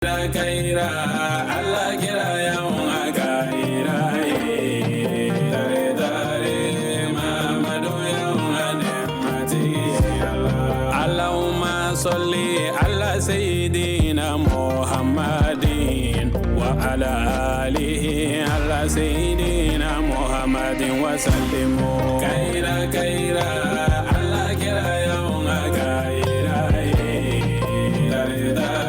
Kaira, Allah kira yang kaira, dare dare, Muhammadu yang mati. Allahumma salli ala sayyidina Muhammadin wa ala alihi ala sayyidina Muhammadin wa sallimu. Kaira kaira, Allah kira yang kaira, dare dare.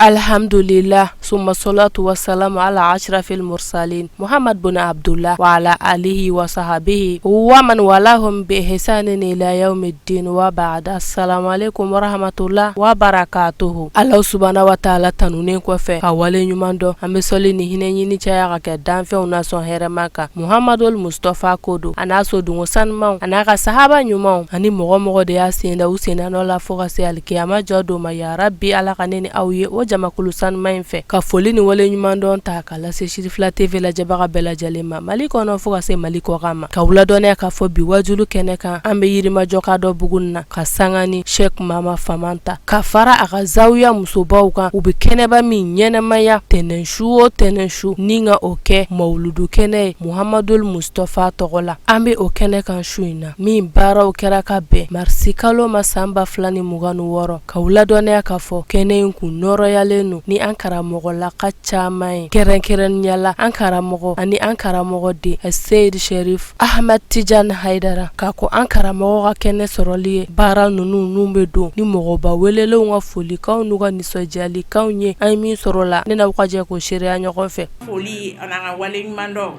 Alhamdulillah, summa salatu wassalamu ala ashrafil mursalin Muhammad bin Abdullah wa ala alihi wa sahabihi wa man walahum bi ihsanin ila yawmiddin wa ba'da. Assalamu alaikum wa rahmatullah wa barakatuhu. Allah subhanahu wa ta'ala tanunen kɔfɛ ka wale ɲuman dɔn an bɛ sɔli ni hinɛ ɲini caya ka kɛ danfɛnw na sɔn hɛrɛma kan Muhammadul Mustafa ko don a n'a sodungo sanumanw a n'a ka sahaba ɲumanw ani mɔgɔ de y'a senda u senna nɔ la fo ka se alikiyama jɔ don ma ya rabbi ala ka ne ni aw ye o jamakulu sanuma in fɛ ka foli ni wale ɲuman dɔn ta ka lase Shirifila TV lajɛbaga bɛɛ lajɛlen ma Mali kɔnɔ fo ka se Mali kɔkan ma ka wuladɔnniya ka fɔ bi wajulu kɛnɛ kan an bɛ yirimajɔ ka dɔ buguni na ka sanga ni Sheikh Mama Famanta ka fara a ka zawiya musobaw kan u bɛ kɛnɛba min ɲɛnɛmaya tɛnɛnsu o tɛnɛnsu ni ka o kɛ mawuludu kɛnɛ ye Muhammadul Mustafa tɔgɔ la an bɛ o kɛnɛ kan su in na min baaraw kɛra ka bɛn marisi kalo ma san 2026 ka wuladɔnniya ka fɔ kɛnɛ in kun nɔrɔyalen no ni an karamɔgɔ la ka caman ye kɛrɛnkɛrɛnnenya la an karamɔgɔ ani an karamɔgɔ de Seyid Sherif Ahmed Tidiane Haidara k'a ko an karamɔgɔ ka kɛnɛ sɔrɔli ye baara ninnu bɛ don ni mɔgɔba welelenw ka folikanw n'u ka nisɔndiyalikanw ye an ye min sɔrɔ la ne n'aw ka jɛ ko seereya ɲɔgɔn fɛ foli an ka wale ɲuman dɔn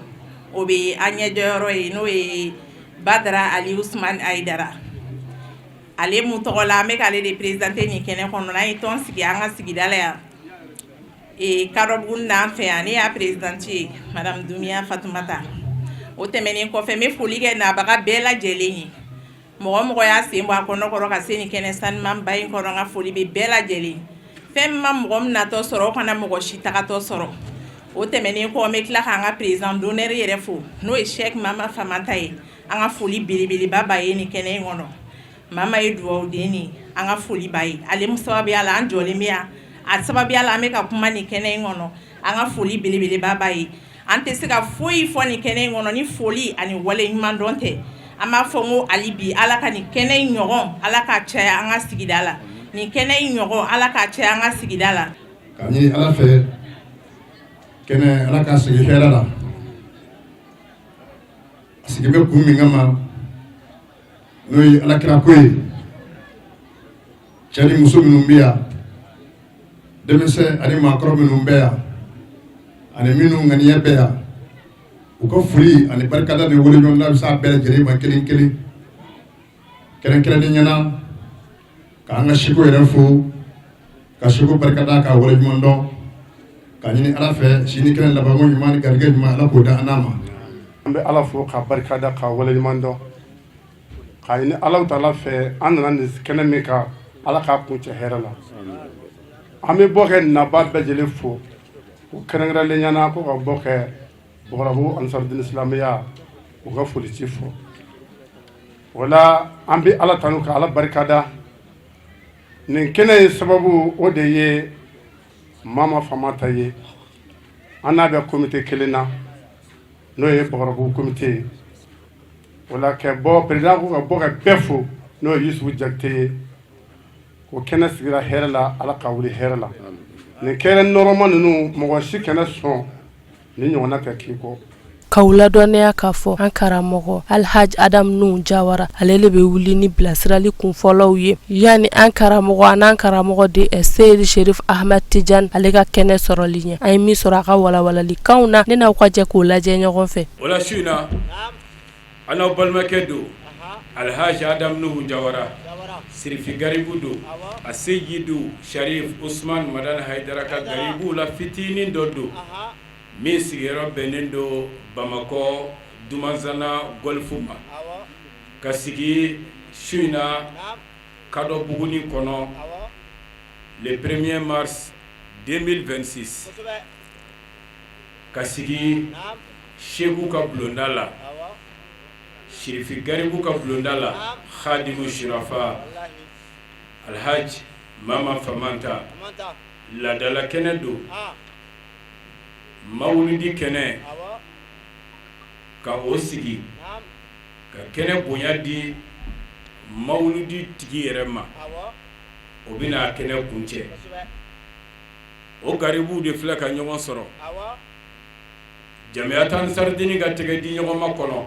o bɛ an ɲɛjɔyɔrɔ ye n'o ye Badara Ali Usman Haidara ale mun tɔgɔ la an bɛ k'ale de présenté nin kɛnɛ kɔnɔ an ye tɔn sigi an ka sigida la yan Kadɔbugu n'an fɛ yan ne y'a présidente ye Madame Dumiya Fatumata o tɛmɛnen kɔfɛ n bɛ foli kɛ nabaga bɛɛ lajɛlen ye mɔgɔ y'a sen bɔ a kɔnɔ ka se nin kɛnɛ sanumanba in kɔnɔ n ka foli bɛ bɛɛ lajɛlen fɛn min ma mɔgɔ min natɔ sɔrɔ o kana mɔgɔ si tagatɔ sɔrɔ o tɛmɛnen kɔ n bɛ tila k'an ka président d'honneur yɛrɛ fo n'o ye Sheikh Mama Famanta ye an ka foli belebeleba b'a ye nin kɛnɛ in kɔnɔ Mama ye duwawuden ye an ka foli b'a ye ale sababuya la an jɔlen bɛ yan a sababuya la an bɛ ka kuma nin kɛnɛ in kɔnɔ an ka foli belebeleba b'a ye an tɛ se ka foyi fɔ nin kɛnɛ in kɔnɔ ni foli ani wale ɲuman dɔn tɛ an b'a fɔ ko hali bi ala ka nin kɛnɛ in ɲɔgɔn ala ka caya an ka sigida la nin kɛnɛ in ɲɔgɔn ala ka caya an ka sigida la ka ɲini ala fɛ kɛnɛ ala ka sigi hɛrɛ la a sigi bɛ kun min kama n'o ye alakira ko ye cɛ ni muso minnu bɛ yan denmisɛn ani maakɔrɔ minnu bɛ yan ani minnu ŋaniya bɛ yan u ka foli ani barikada ni waleɲuman bɛ se a bɛɛ lajɛlen ma kelen kelen kɛrɛnkɛrɛnnen ɲɛna k'an ka siko yɛrɛ fo ka siko barikada ka waleɲuman dɔn ka ɲini ala fɛ sini kɛnɛ labanko ɲuman ni garijɛgɛ ɲuman ala k'o da an n'a ma an bɛ ala fo ka barikada ka waleɲuman dɔn ka ɲini ala ta'ala fɛ an nana nin kɛnɛ min kan ala k'a kun cɛ hɛrɛ la an bɛ bɔ kɛ naba bɛɛ lajɛlen fo o kɛrɛnkɛrɛnlen ɲɛna ko ka bɔ kɛ Bɔgɔrabu Ansarudine Silamɛya u ka foli ci fɔ o la an bɛ ala tanu ka ala barikada nin kɛnɛ ye sababu o de ye Mama Famanta ye an n'a bɛ komite kelen na n'o ye Bɔgɔrabu komite ye o la kɛ bɔ président ko ka bɔ ka bɛɛ fo n'o ye Yusufu Jakite ye o kɛnɛ sigira hɛrɛ la ala ka wuli hɛrɛ la nin kɛnɛ nɔrɔma ninnu mɔgɔ si kɛnɛ sɔn ni ɲɔgɔnna kɛ k'i kɔ ka wuladɔnniya ka fɔ an karamɔgɔ Alhaji Adam Nuhu Jawara ale de bɛ wuli ni bilasirali kunfɔlɔw ye yani an karamɔgɔ an'an karamɔgɔ de Seyid Sherif Ahmed Tidiane ale ka kɛnɛ sɔrɔli ɲɛ an ye min sɔrɔ a ka walawalalikanw na ne n'aw ka jɛ k'o lajɛ ɲɔgɔn fɛ o la su in na an n'aw balimakɛ don Alhaji Adam Nuhu Jawara Sirifi Garibu don a Seyidu Sharif Usman Madane Haidara ka Garibu la fitinin dɔ don min sigiyɔrɔ bɛnnen don Bamakɔ Dumanzana Golfu ma ka sigi su in na Kadɔbuguni kɔnɔ le 1er mars 2026 ka sigi Sheku ka bulonda la Sherifi Garibu ka bulonda la Khadimu Shirafa Alhaji Mama Famanta ladala kɛnɛ do mawulidi kɛnɛ ka o sigi ka kɛnɛ bonya di mawulidi tigi yɛrɛ ma o bɛna kɛnɛ kuncɛ o garibu de filɛ ka ɲɔgɔn sɔrɔ Jamiyat Ansarudine ka tɛgɛ di ɲɔgɔn ma kɔnɔ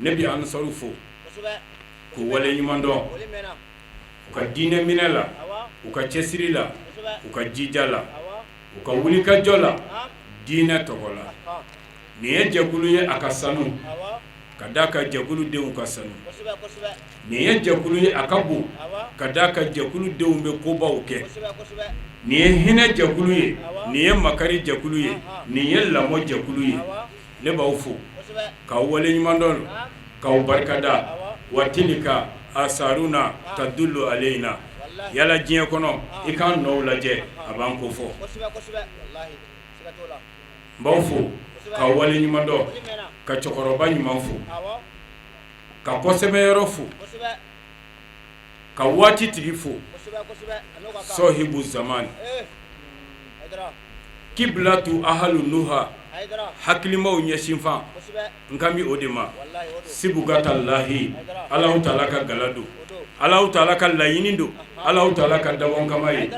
ne bi Ansaru fo k'u wale ɲuman dɔn u ka diinɛ minɛ la u ka cɛsiri la u ka jija la u ka wulikajɔ la diinɛ tɔgɔ la nin ye jɛkulu ye a ka sanu ka d'a ka jɛkulu denw ka sanu nin ye jɛkulu ye a ka bon ka d'a ka jɛkulu denw bɛ kobaw kɛ nin ye hinɛ jɛkulu ye nin ye makari jɛkulu ye nin ye lamɔ jɛkulu ye ne b'aw fo k'aw wale ɲuman dɔn k'aw barikada wa tilika asaruna tadullu alayna yala diɲɛ kɔnɔ I k'an nɔw lajɛ a b'an ko fɔ n b'aw fo k'aw wale ɲuman dɔn ka cɛkɔrɔba ɲuman fo ka kɔsɛbɛyɔrɔ fo ka waati tigi fo sɔhibu zaman kiblatu ahalu nuha hakilimaw ɲɛsinfan n kan bi o de ma sibugatallahi Allahu taala ka gala do Allahu taala ka laɲini do Allahu taala ka dabɔn kama ye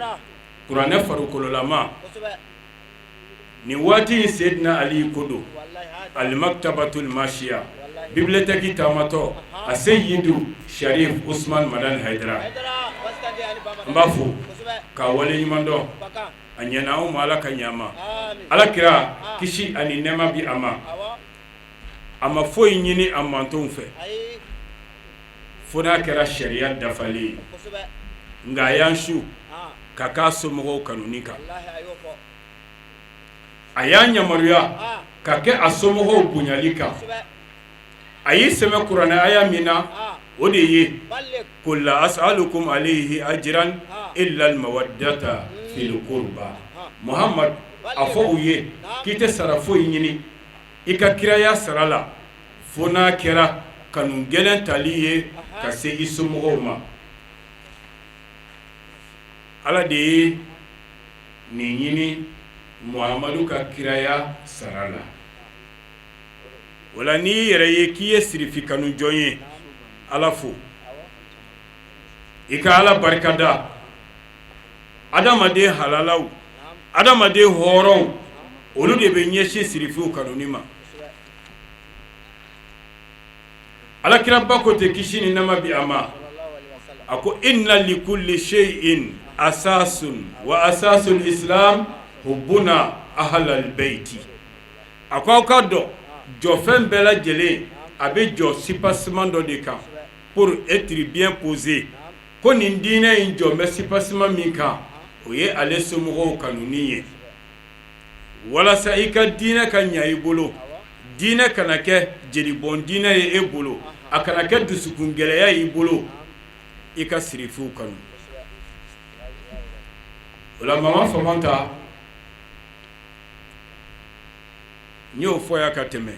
kuranɛ farikololama ni waati in Seydina Ali ko do al-maktabatul mashiya bibliothéque taamatɔ a Seyidu Sharif Usman Madan Haidara n b'a fo k'a wale ɲuman dɔn a ɲɛna anw ma Ala ka ɲama Alakira kisi ani nɛɛma bi a ma foyi ɲini a mantonw fɛ fo n'a kɛra sariya dafalen ye nka a y'an su ka k'a somɔgɔw kanuni kan a y'an yamaruya ka kɛ a somɔgɔw bonyali kan a y'i sɛmɛ kuranɛ aya min na o de ye qul la as'alukum alayhi ajran illa al-mawaddata fil qurba Muhammad a fɔ u ye k'i tɛ sara foyi ɲini I ka kiraya sara la fo n'a kɛra kanu gɛlɛn tali ye ka se I somɔgɔw ma Ala de ye nin ɲini Muhammadu ka kiraya sara la wala n'i yɛrɛ ye k'i ye sirifi kanu jɔn ye Ala fo I ka Ala barikada adamaden halalaw adamaden hɔrɔnw olu de bɛ ɲɛsin sirifiw kanuni ma Alakira ba ko ten kisi ni nɛɛma bi a ma a ko inna likulli shay'in asasun wa asasul islam hubbuna ahlal bayti a ko aw ka dɔn jɔfɛn bɛɛ lajɛlen a bɛ jɔ sipasiman dɔ de kan pour être bien posé ko nin diinɛ in jɔ bɛ sipasiman min kan o ye ale somɔgɔw kanuni ye walasa I ka diinɛ ka ɲa I bolo diinɛ kana kɛ jelibɔn diinɛ ye e bolo a kana kɛ dusukun gɛlɛya I bolo I ka sirifiw kanu o la Mama Famanta n y'o fɔ ya ka tɛmɛ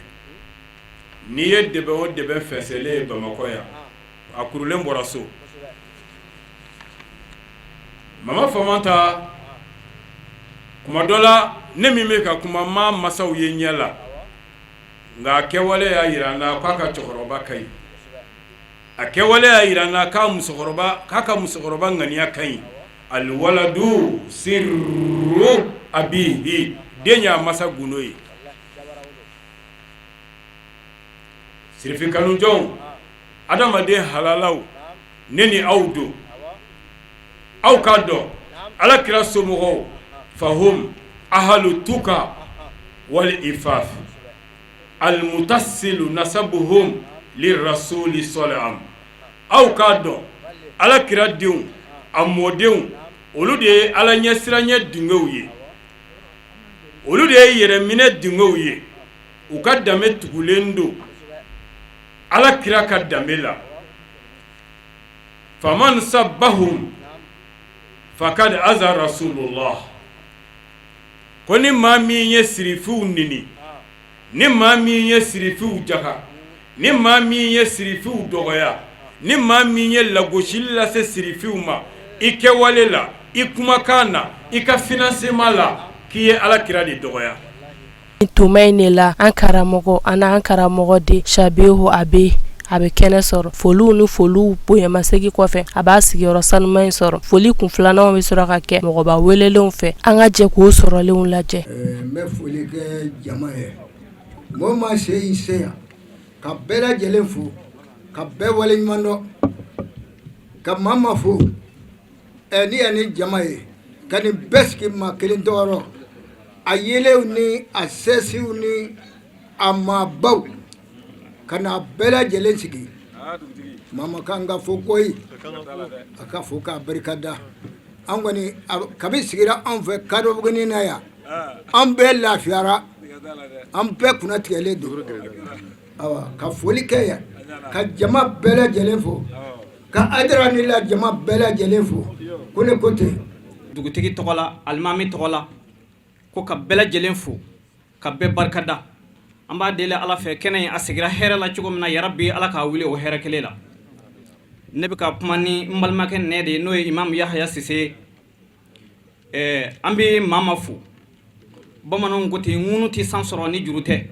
n'i ye dɛbɛ o dɛbɛ fɛsɛlen ye Bamakɔ yan a kurulen bɔra so Mama Famanta kuma dɔ la ne min bɛ ka kuma ma masaw ye ɲɛ la nka kɛwale y'a yira n na k'a ka cɛkɔrɔba ka ɲi a kɛwale y'a yira n na k'a ka musokɔrɔba ŋaniya ka ɲi alwaladu sirru abihi den y'a masa gundo ye sirifi kanujɔnw adamaden halalaw ne ni aw don aw k'a dɔn Alakira somɔgɔw fahum ahalu tuka wal ifaf almutassilu nasabuhum lirrasuli sallam aw k'a dɔn Alakira denw a mɔdenw olu de ye Ala ɲɛsiranya dingɛw ye olu de ye yɛrɛminɛ dingɛw ye u ka danbe tugulen don Alakira ka danbe la faman sabbahum fakad aza rasulullah ko ni maa min ye sirifiw nini ni maa min ye sirifiw jaga ni maa min ye sirifiw dɔgɔya ni maa min ye lagosili lase sirifiw ma i kɛwale la i kumakan na i ka financement la k'i ye alakira de dɔgɔya. tuma in de la an karamɔgɔ an karamɔgɔ de Shabihu Abi a bɛ kɛnɛ sɔrɔ foliw ni foliw bonyamasegi kɔfɛ a b'a sigiyɔrɔ sanuman in sɔrɔ foli kun filanan bɛ sɔrɔ ka kɛ mɔgɔba welelenw fɛ an ka jɛ k'o sɔrɔlenw lajɛ. n bɛ foli kɛ jama ye mɔgɔ ma se y'i se yan ka bɛɛ lajɛlen fo ka bɛɛ waleɲuman dɔn ka maa ma fo ni yan ni jama ye ka nin bɛɛ sigi maa kelen tɔgɔ a yelew ni a sɛsiw ni a maabaw ka n'a bɛɛ lajɛlen sigi mama kan ka fo koyi a ka fo k'a barikada an kɔni kabi sigira an fɛ Kadɔbugunin na yan an bɛɛ lafiyara an bɛɛ kunna tigɛlen don ka foli kɛ yan ka jama bɛɛ lajɛlen fo ka Aidara ni la jama bɛɛ lajɛlen fo ko ne ko ten dugutigi tɔgɔ la alimami tɔgɔ la ko ka bɛɛ lajɛlen fo ka bɛɛ barikada an b'a deli Ala fɛ kɛnɛ in a sigira hɛrɛ la cogo min na yarabi Ala k'a wuli o hɛrɛ kelen la ne bɛ ka kuma ni n balimakɛ nɛ de ye n'o ye Imam Yahya Sise an bɛ maa ma fo bamananw ko ten ŋunu tɛ san sɔrɔ ni juru tɛ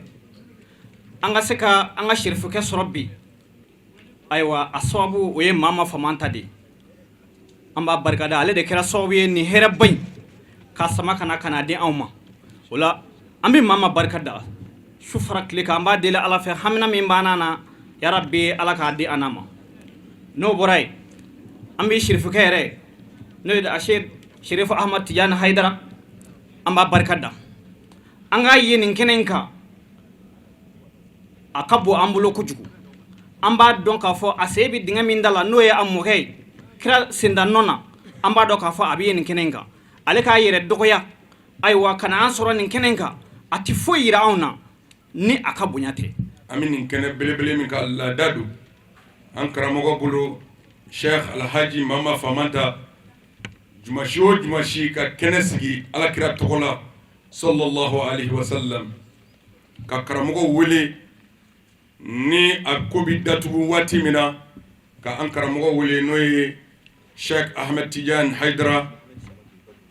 an ka se ka an ka sirifukɛ sɔrɔ bi ayiwa a sababu o ye maa ma faman ta de an b'a barikada ale de kɛra sababu ye nin hɛrɛ ba in k'a sama ka na di anw ma o la an bɛ maa ma barikada su fara tile kan an b'a deli Ala fɛ hamina min b'an na yarabi Ala k'a di an ma n'o bɔra yen an bɛ sirifukɛ yɛrɛ n'o ye Sherifu Ahmad Tijani Haidara an b'a barikada an k'a ye nin kɛnɛ in kan a ka bon an bolo kojugu an b'a dɔn k'a fɔ a sen bɛ dingɛ min da la n'o ye a mɔkɛ ye kira sendanɔ na an b'a dɔn k'a fɔ a bɛ ye nin kɛnɛ in kan ale k'a yɛrɛ dɔgɔya ayiwa ka na an sɔrɔ nin kɛnɛ in kan a tɛ foyi yira anw na ni a ka bonya tɛ. an bɛ nin kɛnɛ belebele min ka laada don an karamɔgɔ bolo Sheikh Alhaji Mama Famanta jumasi o jumasi ka kɛnɛ sigi alakira tɔgɔ la sallallahu alaihi wasallam ka karamɔgɔ wele ni a ko bi datugu waati min na ka an karamɔgɔ wele n'o ye Sheikh Ahmed Tijani Haidara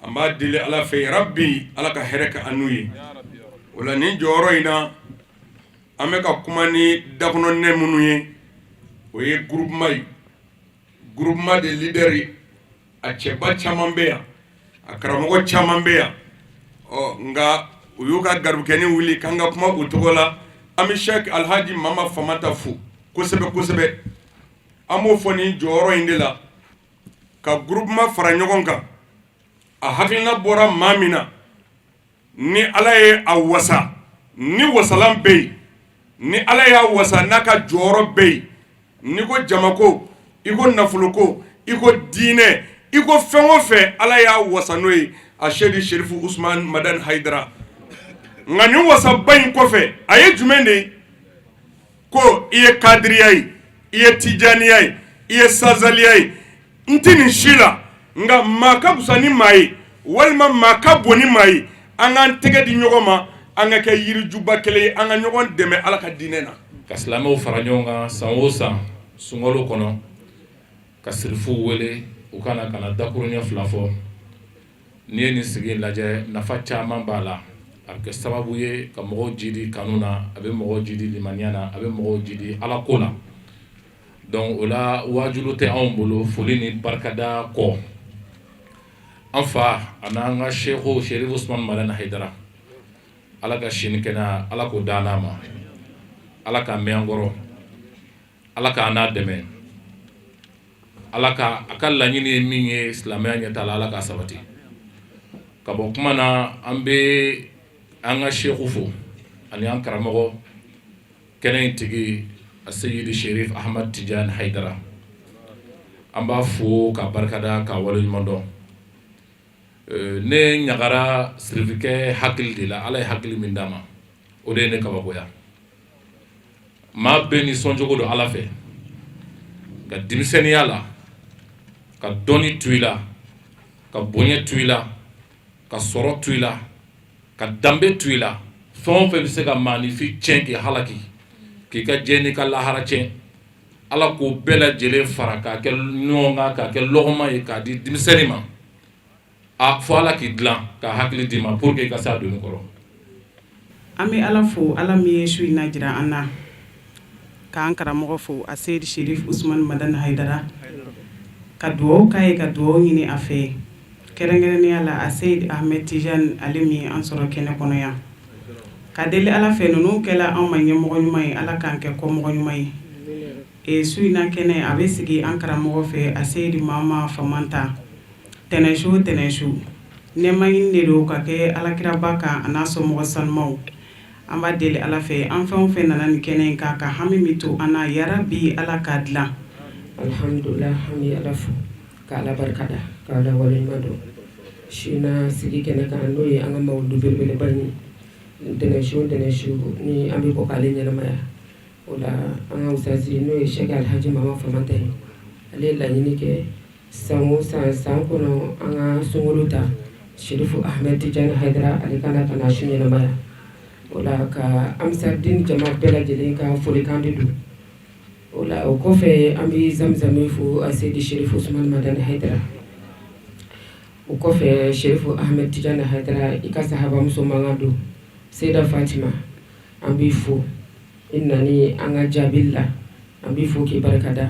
an b'a deli Ala fɛ rabbi Ala ka hɛrɛ kɛ an n'u ye o la nin jɔyɔrɔ in na an bɛ ka kuma ni dakɔnɔnɛ minnu ye o ye groupement ye groupement de leader ye a cɛba caman bɛ yan a karamɔgɔ caman bɛ yan nka u y'u ka garibukɛni wuli k'an ka kuma o cogo la an bɛ Sheikh Alhaji Mama Famanta fo kosɛbɛ kosɛbɛ an b'o fɔ nin jɔyɔrɔ in de la ka groupement fara ɲɔgɔn kan a hakilina bɔra maa min na ni Ala ye a wasa ni wasalan bɛ yen ni Ala y'a wasa n'a ka jɔyɔrɔ bɛ yen ni ko jamako i ko nafoloko i ko diinɛ i ko fɛn o fɛn Ala y'a wasa n'o ye a Seydi Sherifu Usman Madani Haidara nka nin wasaba in kɔfɛ a ye jumɛn de ye ko i ye kadiriya ye i ye tijaniya ye i ye sazaliya ye n tɛ nin si la nka maa ka fisa ni maa ye walima maa ka bon ni maa ye an k'an tɛgɛ di ɲɔgɔn ma an ka kɛ yirijuba kelen ye an ka ɲɔgɔn dɛmɛ Ala ka diinɛ na. ka silamɛw fara ɲɔgɔn kan san o san sunkalo kɔnɔ ka sirifuw wele u kana dakuruɲɛ fila fɔ n'i ye nin sigi lajɛ nafa caman b'a la a bɛ kɛ sababu ye ka mɔgɔw jidi kanu na a bɛ mɔgɔw jidi limaniya na a bɛ mɔgɔw jidi Ala ko la donc o la wajilu tɛ anw bolo foli ni barikada kɔ an fa a n'an ka Sheikhu Sherifu Usman Madani Haidara Ala ka sini kɛnɛya Ala k'o d'an ma Ala k'a mɛn an kɔrɔ Ala k'an n'a dɛmɛ Ala ka a ka laɲini ye min ye silamɛya ɲɛtaga la Ala k'a sabati ka bɔ kuma na an bɛ an ka Sheikhu fo ani an karamɔgɔ kɛnɛ in tigi a Seydi Sherif Ahmad Tijani Haidara an b'a fo ka barikada ka waleɲuman dɔn ne ɲagara sirifikɛ hakili de la Ala ye hakili min d'a ma o de ye ne kabakoya maa bɛɛ nisɔncogo don Ala fɛ ka denmisɛnniya la ka dɔnni to i la ka bonya to i la ka sɔrɔ to i la ka dambe to i la fɛn o fɛn bɛ se ka maanifin tiɲɛ k'i halaki k'i ka diɲɛ n'i ka lahara tiɲɛ ala k'o bɛɛ lajɛlen fara k'a kɛ ɲɔgɔn kan k'a kɛ lɔgɔma ye k'a di denmisɛnnin ma fo ala k'i dilan ka hakili d'i ma pour que i ka se a donni kɔrɔ. An bɛ ala fo ala min ye su in na jira an na k'an karamɔgɔ fo a Seydi Sherif Usman Madani Haidara ka dugawu k'a ye ka dugawu ɲini a fɛ kɛrɛnkɛrɛnnenya la a Seydi Ahmed Tijani ale min an sɔrɔ kɛnɛ kɔnɔ yan ka deli ala fɛ ninnu kɛla anw ma ɲɛmɔgɔ ɲuman ye ala k'an kɛ kɔmɔgɔ ɲuman ye su in na kɛnɛ a bɛ sigi an karamɔgɔ fɛ a Seydi Mama Famanta tɛnɛnsu o tɛnɛnsu nɛɛma ɲini de don ka kɛ alakiraba kan a n'a somɔgɔ sanumaw an b'a deli ala fɛ an fɛn o fɛn nana nin kɛnɛ in kan ka hami min to an na yarabi ala k'a dilan. Alhamdulillah hami ala fo ka ala barikada ka ala waleɲuman dɔn su in na sigi kɛnɛ kan n'o ye an ka mawudu belebeleba ye tɛnɛnsu o tɛnɛnsu ni an bɛ bɔ k'ale ɲɛnamaya o la an ka usasi n'o ye Sheikh Alhaji Mama Famanta ye ale ye laɲini kɛ san o san kɔnɔ an ka sunkalo ta Sherifu Ahmed Tijani Haidara ale kana ka na su ɲɛnamaya o la ka Ansarudine jama bɛɛ lajɛlen ka folikan de don o la o kɔfɛ an bɛ zamzami fo a Seydi Sherif Usman Madani Haidara o kɔfɛ Sherifu Ahmed Tijani Haidara i ka sahabamuso mankan don Seyda Fatima an b'i fo i nani an ka jaabili la an b'i fo k'i barikada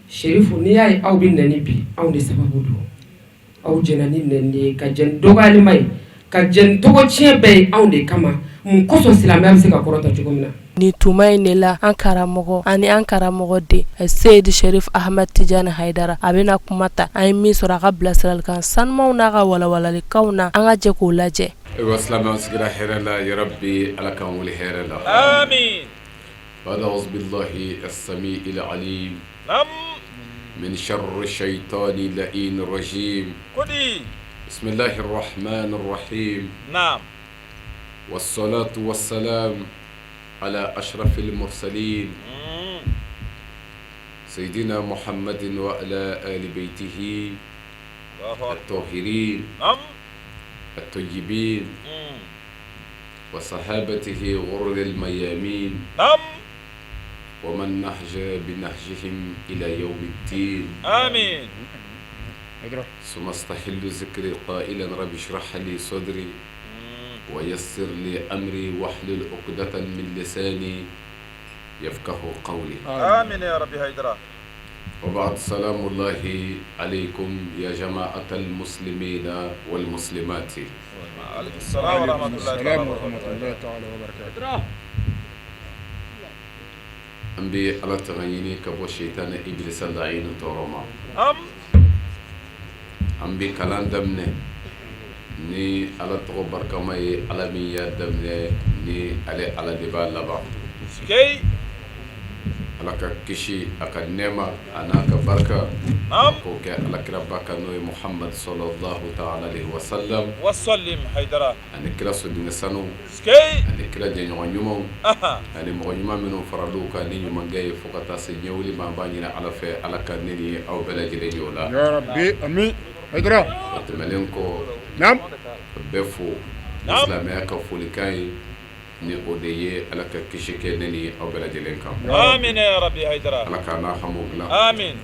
Sherifu n'i y'a ye aw bɛ nani bi anw de sababu don aw jɛna ni nani ye ka jɛn dɔgɔyalima ye ka jɛn tɔgɔ tiɲɛ bɛɛ ye anw de kama mun kosɔn silamɛya bɛ se ka kɔrɔta cogo min na. Ni tuma in de la an karamɔgɔ ani an karamɔgɔ de Seydi Sherif Ahmed Tijani Haidara a bɛna kuma ta an ye min sɔrɔ a ka bilasiralikan sanumaw n'a ka walawalalikanw na an ka jɛ k'o lajɛ. Ayiwa silamɛw sigira hɛrɛ la yarabi ala k'an wuli hɛrɛ la. Amin. أعوذ بالله السميع العليم من شر الشيطان اللئيم الرجيم بسم الله الرحمن الرحيم نعم والصلاة والسلام على أشرف المرسلين سيدنا محمد وعلى آل بيته الطاهرين الطيبين وصحابته غر الميامين ومن نهج بنهجهم إلى يوم الدين آمين. ثم استحل ذكري قائلا رب اشرح لي صدري ويسر لي أمري واحلل عقدة من لساني يفقه قولي آمين يا رب هيدرا. وبعد سلام الله عليكم يا جماعة المسلمين والمسلمات. وعليكم السلام ورحمة الله تعالى وبركاته. أنبي على تغييني كبو الشيطان إبليس اللعين تورما أنبي كلام دمني ni ala tɔgɔ barikama ye ala min y'a daminɛ ni ale ala de b'a laban ala ka kisi a ka nɛɛma a n'a ka barika k'o kɛ alakiraba kan n'o ye Muhammad sallallahu ta'ala alayhi wa sallam ani kira sodennin sanu ani kira jɛɲɔgɔn ɲumanw ani mɔgɔ ɲuman minnu faral'u kan ni ɲumankɛ ye fo ka taa se ɲɛwuli ma an b'a ɲini ala fɛ ala ka ne ni aw bɛɛ lajɛlen ye o la ya rabbi amin Haidara o tɛmɛnen kɔ naam bɛɛ fo silamɛya ka folikan ye ni o de ye ala ka kisi kɛ ne ni aw bɛɛ lajɛlen kan amin ya rabbi Haidara ala k'an n'a hamo dilan amin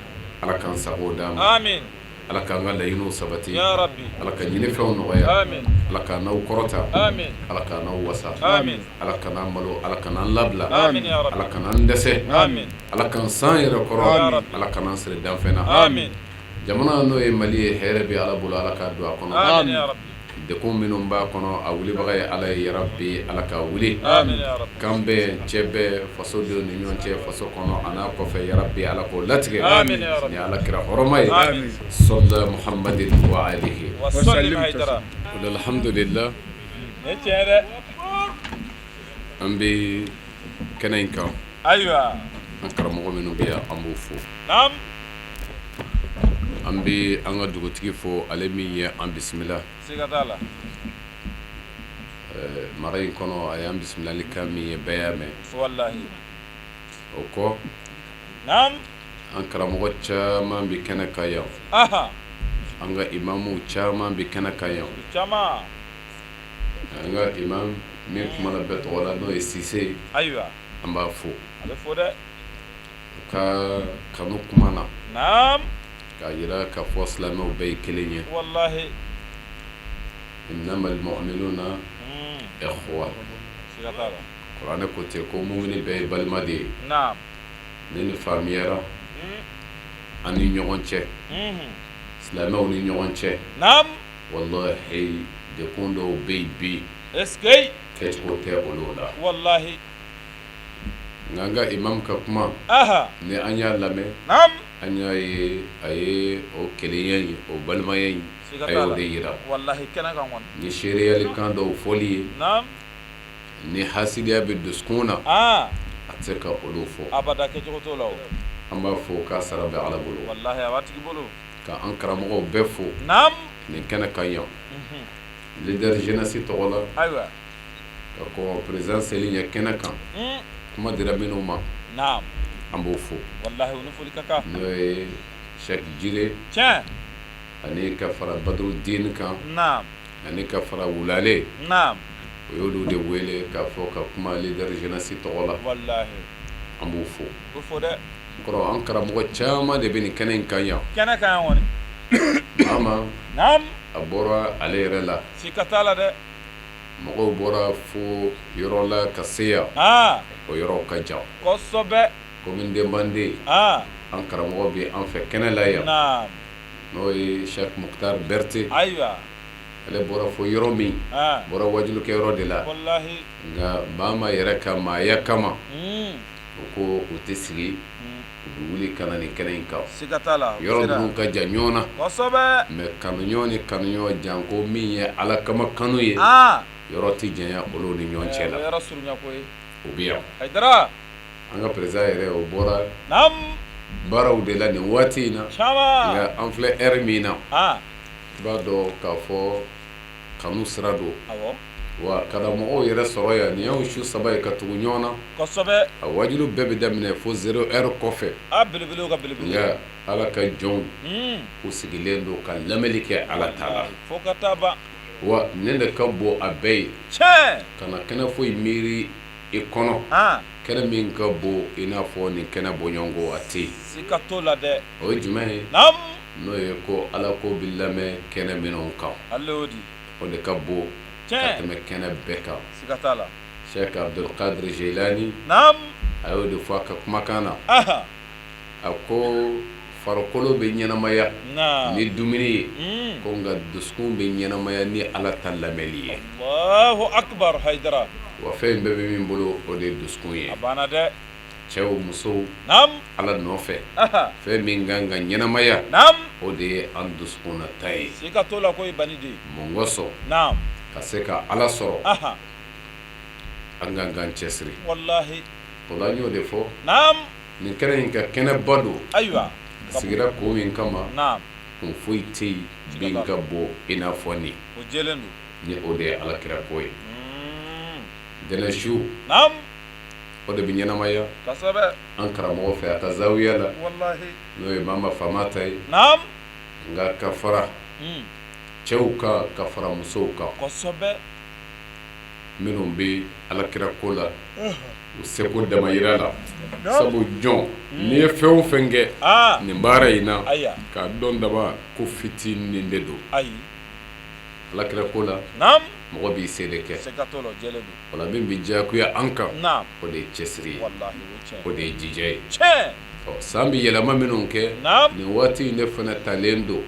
ala k'an sago d'an ma amin ala k'an ka laɲiniw sabati ya rabbi ala ka ɲinifɛnw nɔgɔya amin ala k'an n'aw kɔrɔta amin ala k'an n'aw wasa amin ala k'an malo ala k'an labila amin ya rabbi ala k'an dɛsɛ amin ala k'an san yɛrɛ kɔrɔ ala k'an siri danfɛn na amin jamana n'o ye Mali ye hɛrɛ bɛ ala bolo ala k'a don a kɔnɔ amin ya rabbi dekun minnu b'a kɔnɔ a wulibaga ye ala ye yarabi ala ka wuli amin ya rabbi kan bɛɛ cɛ bɛɛ faso denw ni ɲɔgɔn cɛ faso kɔnɔ a n'a kɔfɛ yarabi ala k'o latigɛ amin ya rabbi ni ala kira hɔrɔma ye amin sɔlala muhammadin wa alihi wa sallim Haidara alhamdulillah ne tiɲɛ dɛ an bɛ kɛnɛ in kan ayiwa an karamɔgɔ minnu bɛ yan an b'u fo naam an bɛ an ka dugutigi fo ale min ye an bisimila siga t'a la mara in kɔnɔ a y'an bisimilali kan min ye bɛɛ y'a mɛn wallahi o kɔ naam an karamɔgɔ caman bɛ kɛnɛ kan yan an ka imamuw caman bɛ kɛnɛ kan yan caman an ka imam min kumana bɛɛ tɔgɔ la n'o ye Sise ayiwa an b'a fo a bɛ fo dɛ ka kanu kuma na naam k'a yira k'a fɔ silamɛw bɛɛ ye kelen ye wallahi innamal mu'minuna ikhwa siga t'a la kuranɛ ko ten ko mumini bɛɛ ye balima de ye naam ni nin faamuyara an ni ɲɔgɔn cɛ silamɛw ni ɲɔgɔn cɛ naam wallahi dekun dɔw bɛ yen bi est-ce que kɛcogo tɛ olu la wallahi nka n ka imam ka kuma aha ni an y'a lamɛn naam an y'a ye a ye o kelenya in o balimaya in siga a t'a y'o la de yira wallahi kɛnɛ kan kɔni ni seereyali kan dɔw fɔli ye naam ni hasidiya bɛ dusukun na ah a tɛ se ka olu fɔ abada kɛcogo t'o la o an b'a fɔ k'a sara bɛ ala bolo wallahi a b'a tigi bolo ka an karamɔgɔw bɛɛ fo naam nin kɛnɛ kan yan leader jeunesse tɔgɔ la ayiwa ka kɔn président seli ɲɛ kɛnɛ kan kuma dira minnu ma naam an b'o fo wallahi o ni foli ka kan n'o ye Cheikh Jire tiɲɛ ani ka fara Badru Dine kan naam ani ka fara Wulale naam o y'olu de wele k'a fɔ ka kuma leader jeunesse tɔgɔ la wallahi an b'o fo o fo dɛ kɔrɔ an karamɔgɔ caman de bɛ nin kɛnɛ in kan yan kɛnɛ kan yan kɔni ama naam a bɔra ale yɛrɛ la siga t'a la dɛ mɔgɔw bɔra fo yɔrɔ la ka se yan ah o yɔrɔ ka jan kosɛbɛ komi n denbanden ah an karamɔgɔ bɛ an fɛ kɛnɛ la yan naam n'o ye Cheikh Mukhtar Berté ayiwa ale bɔra fo yɔrɔ min ah bɔra wajulukɛ yɔrɔ de la wallahi nka maa ma yɛrɛ ka maaya kama o ko u tɛ sigi u bɛ wuli ka na nin kɛnɛ in kan siga t'a la yɔrɔ ninnu ka jan ɲɔgɔn na kosɛbɛ mɛ kanuɲɔgɔn ni kanuɲɔgɔn janko min ye ala kama kanu ye ah yɔrɔ tɛ janya olu ni ɲɔgɔn cɛ la yɔrɔ surunya ko ye o bɛ yan Haidara an ka président yɛrɛ o bɔra naam baaraw de la nin waati in na caman nka an filɛ ɛri min na ah i b'a dɔn k'a fɔ kanu sira don awɔ wa karamɔgɔw yɛrɛ sɔrɔ yan nin y'anw su saba ye ka tugu ɲɔgɔn na kosɛbɛ a wajilu bɛɛ bɛ daminɛ fo 0 heure kɔfɛ ah belebelew ka belebele nka ala ka jɔnw u sigilen don ka lamɛnni kɛ ala ta la fo ka taa ban wa ne de ka bon a bɛɛ ye tiɲɛ ka na kɛnɛ foyi miiri i kɔnɔ ah kɛnɛ min ka bon i n'a fɔ nin kɛnɛ bɔɲɔgɔnko a tɛ yen siga t'o la dɛ o ye jumɛn ye naam n'o ye ko ala ko bɛ lamɛn kɛnɛ minnu kan ale y'o di o de ka bon ka tiɲɛ tɛmɛ kɛnɛ bɛɛ kan siga t'a la Cheikh Abdulkadir Jeilani naam a y'o de fɔ a ka kumakan na aha a ko farikolo bɛ ɲɛnamaya naam ni dumuni ye ko nka dusukun bɛ ɲɛnamaya ni ala ta lamɛnli ye allahu akbar Haidara wa fɛn bɛɛ bɛ min bolo o de ye dusukun ye a banna dɛ cɛw musow naam ala nɔfɛ aha fɛn min kan ka ɲɛnamaya naam o de ye an dusukunna ta ye siga t'o la ko i bani de mun kosɔn naam ka se ka ala sɔrɔ aha an kan k'an cɛsiri wallahi o la n y'o de fɔ naam nin kɛnɛ in ka kɛnɛba don ayiwa a sigira ko min kama naam kun foyi tɛ yen bin ka bɔ i n'a fɔ nin o jɛlen don ni o de ye alakira ko ye dɛnɛ su naam o de bɛ ɲɛnamaya kosɛbɛ an karamɔgɔ fɛ a ka zawiya la wallahi n'o ye mama famata ye naam nka ka fara cɛw kan ka fara musow kan kosɛbɛ minnu bɛ alakira ko la u seko damayira la sabu jɔn n'i ye fɛn o fɛn kɛ nin baara in na k'a dɔn daba ko fitinin de don ayi alakira ko la naam mɔgɔ b'i se de kɛ siga t'o la o jɛlen don o la min bɛ diyagoya an kan naam o de ye cɛsiri ye wallahi o ye tiɲɛ o de ye jija ye tiɲɛ san bɛ yɛlɛma minnu kɛ naam nin waati in de fana talen don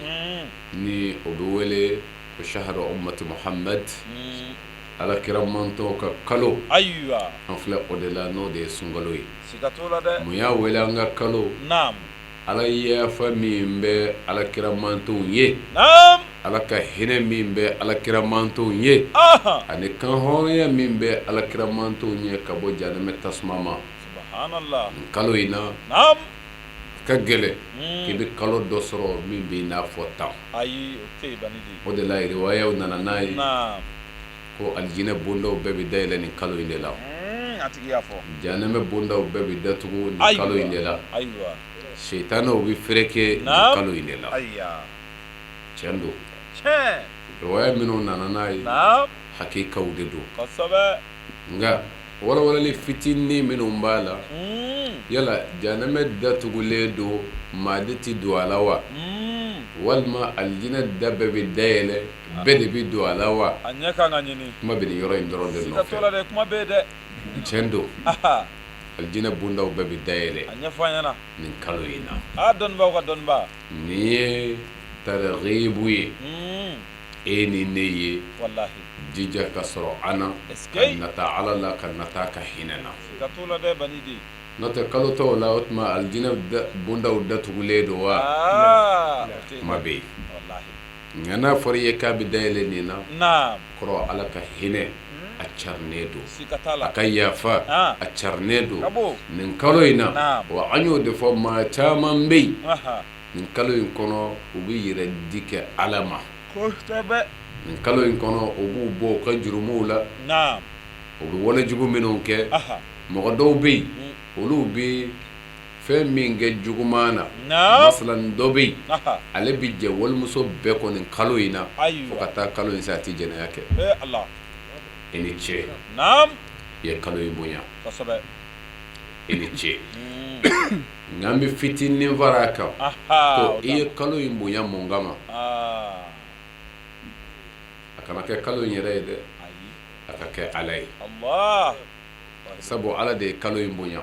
ni o bɛ wele ko shahru ummati muhammad alakira mantɔ ka kalo ayiwa an filɛ o de la n'o de ye sunkalo ye siga t'o la dɛ mun y'a wele an ka kalo naam ala yafa min bɛ alakira mantɔw ye naam ala ka hinɛ min bɛ alakira mantɔw ye ani kan hɔrɔnya min bɛ alakira mantɔw ye ka bɔ jahanɛmɛ tasuma ma subhanallah nin kalo in na naam ka gɛlɛn k'i bɛ kalo dɔ sɔrɔ min b'i n'a fɔ tan ayi o tɛ yen bani de o de la riwayaw nana n'a ye naam ko alijinɛ bondaw bɛɛ bɛ dayɛlɛ nin kalo in de la a tigi y'a fɔ jahanɛmɛ bondaw bɛɛ bɛ datugu nin kalo in de la ayiwa seitanɛw bɛ fereke nin kalo in de la ayiwa tiɲɛ don tiɲɛ riwaya minnu nana n'a ye naam hakikaw de do kosɛbɛ nga walawalali fitini minnu b'a la yala janame datugulen do maadi ti don a la wa walima alijinɛ da bɛɛ bɛ dayɛlɛ bɛɛ de bɛ don a la wa a ɲɛ kan ka ɲini kuma bɛ nin yɔrɔ in dɔrɔn de siga t'o la dɛ kuma bɛ yen dɛ tiɲɛ don alijinɛ bondaw bɛɛ bɛ dayɛlɛ a ɲɛfɔ an ɲɛna nin kalo in na a dɔnnibaaw ka dɔnniba nin ye targhibu ye e ni ne ye wallahi jija ka sɔrɔ an na ka nata ala la ka nata ka hinɛ na siga t'o la dɛ banidi n'o tɛ kalo tɔw la o tuma alijinɛ bondaw datugulen don wa kuma bɛ yen nka n'a fɔra i ye k'a bɛ dayɛlɛ nin na kɔrɔ ala ka hinɛ a carinen don a ka yafa a carinen don nin kalo in na wa an y'o de fɔ maa caman bɛ yen nin kalo in kɔnɔ u bɛ yɛrɛ di kɛ ala ma nin kalo in kɔnɔ u b'u bɔ u ka jurumuw la u bɛ walejugu minnu kɛ mɔgɔ dɔw bɛ yen olu bɛ fɛn min kɛ juguman na masalan dɔ bɛ yen ale bɛ jɛ walimuso bɛɛ kɔni kalo in na fo ka taa kalo in se a tɛ jɛnɛya kɛ i ni ce i ye kalo in bonya i ni ce nka an bɛ fitinin fara a kan ko i ye kalo in bonya mun kama a kana kɛ kalo in yɛrɛ ye dɛ a ka kɛ ala ye sabu ala de ye kalo in bonya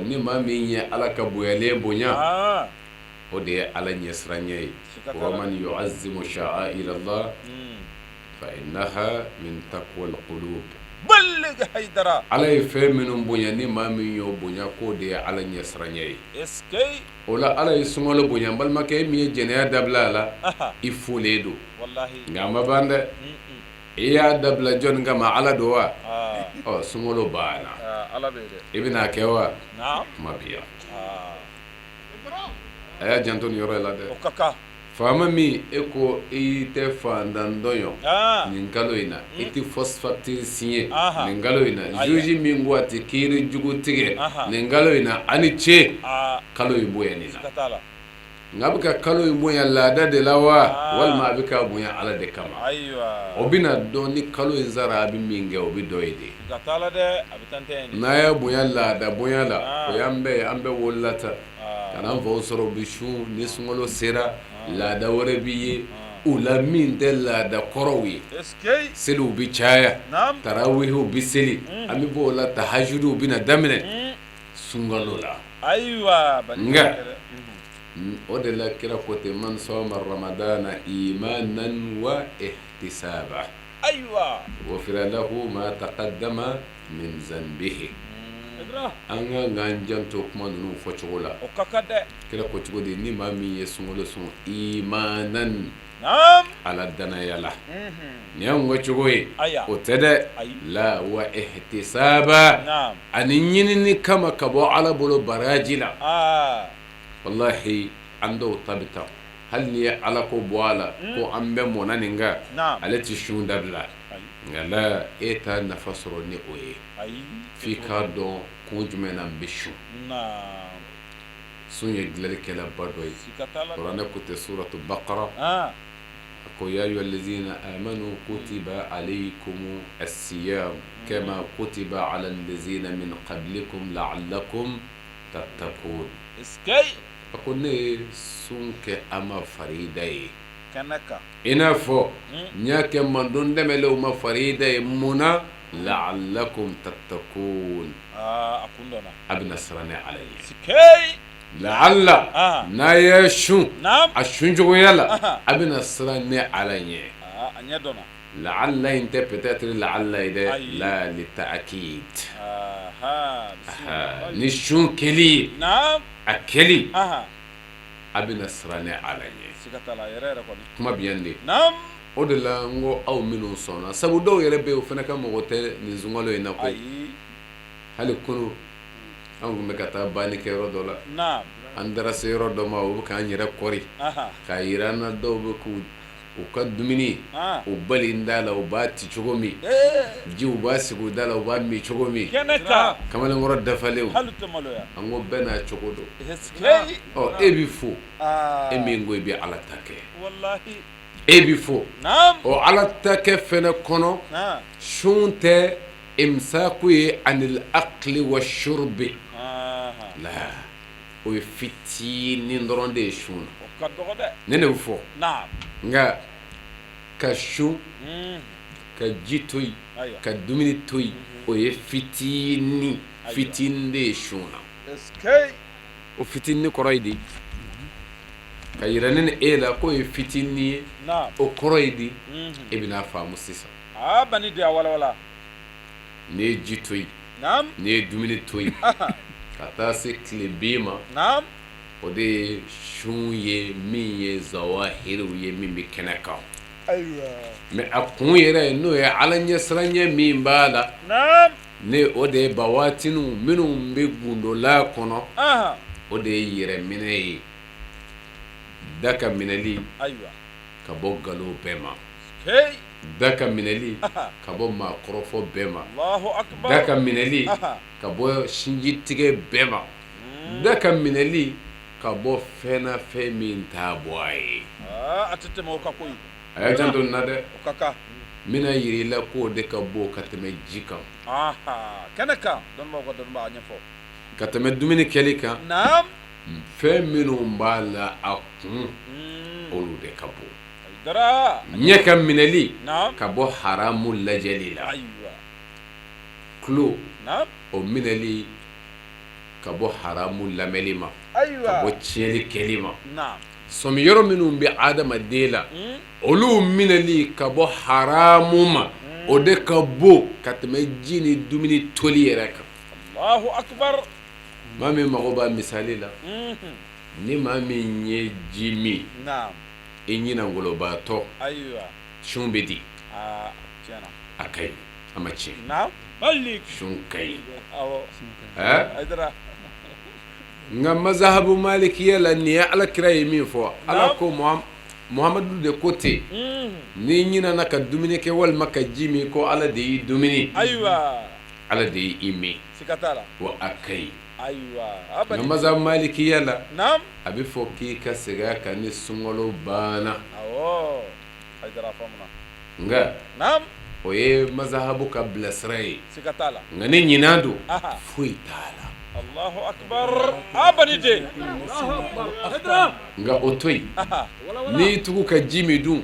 ni maa min ye ala ka bonyalen bonya o de ye ala ɲɛsiranya ye wa man yu'azzimu sha'air Allah fa innaha min taqwa al-qulub balligh haydara ala ye fɛn minnu bonya ni maa min y'o bonya k'o de ye ala ɲɛsiranya ye o la ala ye sunkalo bonya n balimakɛ e min ye jɛnɛya dabila a la i folen don nka a ma ban dɛ i y'a dabila jɔnni kama ala don wa sunkalo banna i bɛna kɛ wa kuma bɛ yan a y'a janto nin yɔrɔ in la dɛ faama min e ko i tɛ fantan dɔn yɔ nin kalo in na i tɛ phosphate signé nin kalo in na juge min ko a tɛ kiiri jugu tigɛ nin kalo in na a ni ce kalo in bonya nin na nka a bɛ ka kalo in bonya laada de la wa walima a bɛ ka bonya ala de kama o bɛna dɔn ni kalo in sara a bɛ min kɛ o bɛ dɔ ye de n'a y'a bonya laada bonya la o y'an bɛɛ ye an bɛɛ wolola tan ka n'an faw sɔrɔ u bɛ su ni sunkalo sera laada wɛrɛ b'i ye u la min tɛ laada kɔrɔw ye seliw bɛ caya tarawihiw bɛ seli an bɛ bɔ o la tahajudiw bɛna daminɛ sunkalo la nka o de la kira ko ten man sama ramadana imanan wa ihtisaba wafira lahu ma taqaddama min zanbihi an ka k'an janto kuma ninnu fɔ cogo la kira ko cogo di ni maa min ye sunkalo sun imanan ala danaya la ni y'an ka cogo ye o tɛ dɛ la wa ihtisaba ani ɲinini kama ka bɔ ala bolo baraji la wallahi an dɔw ta bɛ taa hali ni ye ala ko bɔ a la ko an bɛ mɔna nin kan ale tɛ sun dabila nka la e t'a nafa sɔrɔ ni o ye f'i k'a dɔn kun jumɛn na n bɛ sun sun ye dilanlikɛlaba dɔ ye kuranɛ ko tɛ suratu bakara ko ya ayyuha allazina amanu kutiba alaykum as-siyam kama kutiba ala allazina min qablikum la'allakum tattaqun a ko ne ye sun kɛ an ma farida ye i n'a fɔ n y'a kɛ mandon dɛmɛlenw ma farida ye mun na la'allakum tattaqun a bɛna siran ni ala ye la'alla n'a ye sun a sun cogoya la a bɛna siran ni ala ɲɛ la'alla in tɛ peut-être la'alla ye dɛ la li ta'kid ni sun kɛli a kɛli a bɛna siran ni ala ɲɛ kuma bɛ yan de o de la n ko aw minnu sɔnna sabu dɔw yɛrɛ bɛ yen o fana ka mɔgɔ tɛ nin sunkalo in na koyi hali kunu an tun bɛ ka taa banni kɛ yɔrɔ dɔ la an dara se yɔrɔ dɔ ma o bɛ k'an yɛrɛ kɔri k'a yira an na dɔw bɛ k'u ka dumuni u bali n da la u b'a ti cogo min ji u b'a sigi u da la u b'a min cogo min kamalenkɔrɔ dafalenw an ko bɛɛ n'a cogo don e bɛ fo e min ko i bɛ ala ta kɛ e bi fo naam o ala ta kɛ fɛnɛ kɔnɔ sun tɛ imsaku ye anil akli wa shurbi la o ye fitinin dɔrɔn de ye sun na o ka dɔgɔ dɛ ne ne fɔ naam nka ka sun ka ji to yen ka dumuni to yen o ye fitinin de ye sun na o fitinin kɔrɔ ye di ka yira ne ni e la k'o ye fitinin ye o kɔrɔ ye di e bɛna faamu sisan bani di a walawala n'i ye ji to yen n'i ye dumuni to yen ka taa se tile bin ma o de ye sun ye min ye zawahiriw ye min bɛ kɛnɛ kan mɛ a kun yɛrɛ n'o ye ala ɲɛsiranɲɛ min b'a la ne o de ye bawatiniw minnu bɛ gundola kɔnɔ o de ye yɛrɛ minɛ ye da ka minɛli ka bɔ nkalon bɛɛ ma da ka minɛli ka bɔ maakɔrɔfɔ bɛɛ ma da ka minɛli ka bɔ sinjitigɛ bɛɛ ma da ka minɛli ka bɔ fɛn na fɛn min t'a bɔ a ye a y'a janto nin na dɛ n bɛna yiri la k'o de ka bɔ ka tɛmɛ ji kan kɛnɛ kan dɔnnibaw ka dɔnnibaw a ɲɛfɔ ka tɛmɛ dumuni kɛli kan fɛn minnu b'a la a kun olu de ka bɔ ɲɛ ka minɛli ka bɔ haramu lajɛli la tulo o minɛli ka bɔ haramu lamɛli ma ka bɔ tiɲɛli kɛli ma sɔmiyɔrɔ minnu bɛ adamaden la olu minɛli ka bɔ haramu ma o de ka bɔ ka tɛmɛ ji ni dumuni toli yɛrɛ kan maa min mago b'a misali la ni maa min ye ji min i ɲina ngolobaatɔ sun bɛ di a ka ɲi a ma tiɲɛ sun ka ɲi nka mazahabu malikiya la nin ye alakira ye min fɔ ala ko muhamadu de ko ten ni ɲinana ka dumuni kɛ walima ka ji min ko ala de y'i dumuni ala de y'i min wa a ka ɲi nka mazahabu malikiya la a bɛ fɔ k'i ka segin a kan ni sunkalo banna nka o ye mazahabu ka bilasira ye nka ni ɲinan don foyi t'a la Allahu akbar abani de nka o to yen n'i tugu ka ji min dun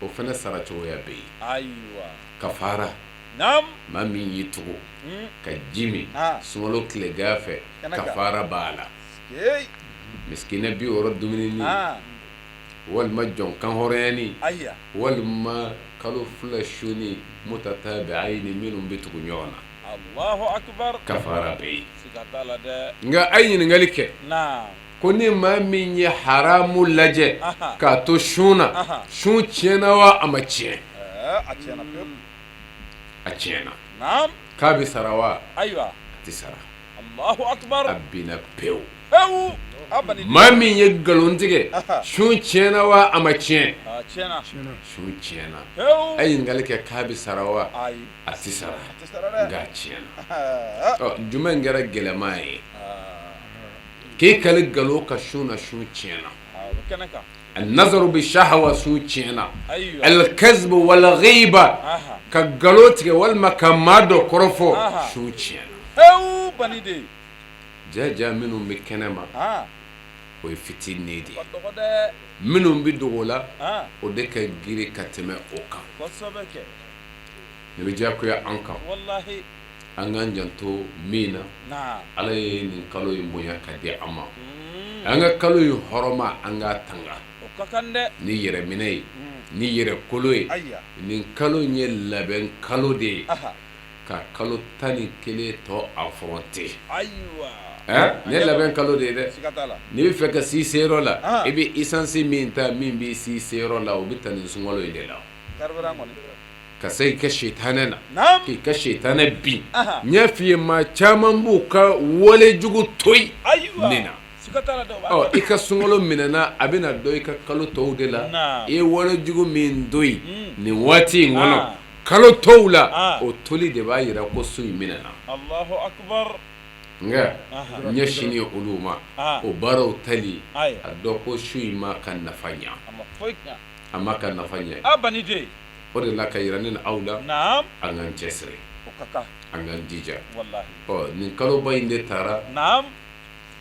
o fana sara cogoya bɛ yen kafara maa min y'i tugu ka ji min sunkalo tilegan fɛ kafara b'a la miskina bi wɔɔrɔ dumuni ni walima jɔnkan hɔrɔnyani walima kalo fila su ni mutatabi'ayni minnu bɛ tugu ɲɔgɔn na Allahu akbar kafara bɛ yen nka a ye ɲininkali kɛ ko ni maa min ye haramu lajɛ k'a to sun na sun tiɲɛna wa a ma tiɲɛ a tiɲɛna k'a bɛ sara wa a tɛ sara a binna pewu maa min ye nkalon tigɛ sun tiɲɛna wa a ma tiɲɛ sun tiɲɛna a ye ɲininkali kɛ k'a bɛ sara wa a tɛ sara nka a tiɲɛna jumɛn kɛra gɛlɛman ye k'e kali nkalon ka sun na sun tiɲɛna النظر بالشهوة سو تشينا الكذب والغيبة كغلوتك والمكامادو كروفو سو تشينا او بنيدي جاجا منهم بكنما ويفتين نيدي منهم بدولا ودك غيري كاتما اوكا نبيجاكو يا انكا والله angan janto mina ala ye nin kalo in bonya ka di ama an ka kalo in horoma an ka tanga ni yɛrɛ minɛ ye ni yɛrɛ kolo ye nin kalo in ye labɛn kalo de ye ka kalo 11 tɔ affronter ni ye labɛn kalo de ye dɛ ni bɛ fɛ ka si seyɔrɔ la i bɛ essence min ta min bɛ si seyɔrɔ la o bɛ ta nin sunkalo in de la ka sai ka shaitanɛ na k'i ka shaitanɛ bin n y'a f'i ye maa caman b'u ka wale jugu toyi nin na i ka sunkalo minɛna a bɛna dɔ i ka kalo tɔw de la i ye wale jugu min to yen nin waati in kɔnɔ kalo tɔw la o toli de b'a yira ko so in minɛna nga nya shini uluma o baro tali a do ko shui ma kan nafanya amma kan nafanya abani de o de la kayranin aula na'am angan chesre o kaka angan dija wallahi o nin kalo bayinde tara na'am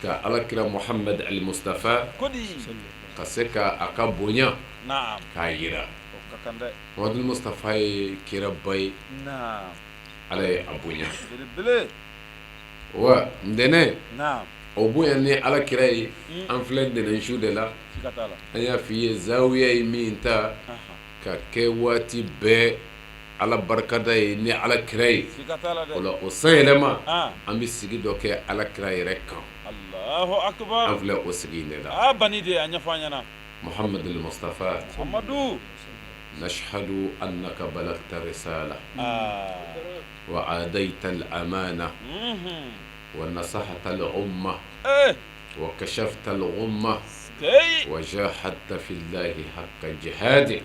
ka alakira muhammad al mustafa kodi ka seka aka bonya na'am ka yira o kakande muhammad al mustafa kira bay na'am alay abunya bele wa ndene na'am o bonya ni alakira yi an filɛ dɛnɛn su de la sikatala an y'a f'i ye zawiya ye min ta ka kɛ waati bɛɛ ala barikada ye ni alakira ye o la o san yɛlɛma an bɛ sigi dɔ kɛ alakira yɛrɛ kan Allahu akbar an filɛ o sigi in de la bani de a ɲɛfɔ an ɲɛna محمد المصطفى Muhammadu نشهد أنك بلغت رسالة وعاديت الأمانة ونصحت الأمة وكشفت الغمة وجاهدت في الله حق جهاده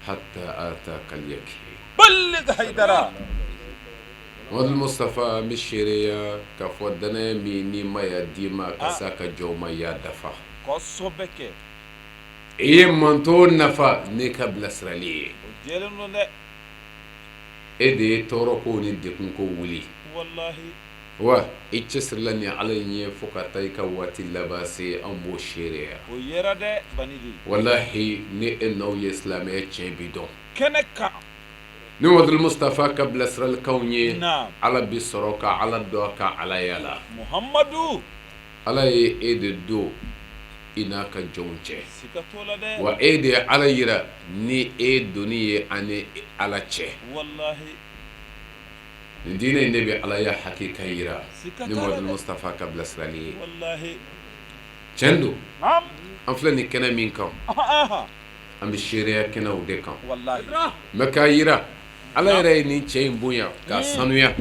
حتى آتاك اليقين بلغ حيدرا محمد المصطفى مشيريا كفودنا ميني ما يديما كساك جوما يا دفا كوسوبك إيه منتون نفا نيكا بلاسرالي جيلنو نه إدي توروكوني ديكونكو ولي والله wa ichesir lani alayni fukata ikawati labasi ambo shiriya o yera de banidi wallahi ni enno islamiyya chebidon keneka ni wadul mustafa qabla sral kawni نعم ala bisroka ala doka ala yala muhammadu ala ede do inaka jonche sikatola de wa ede ala yira ni e duniye ani ala che wallahi دين النبي على يا حقيقة يرى نمر المصطفى قبل سرالي والله چندو نعم أفلني كنا منكم أم الشريعة كنا ودكم والله مكايرة على يرى نين بويا كاسانويا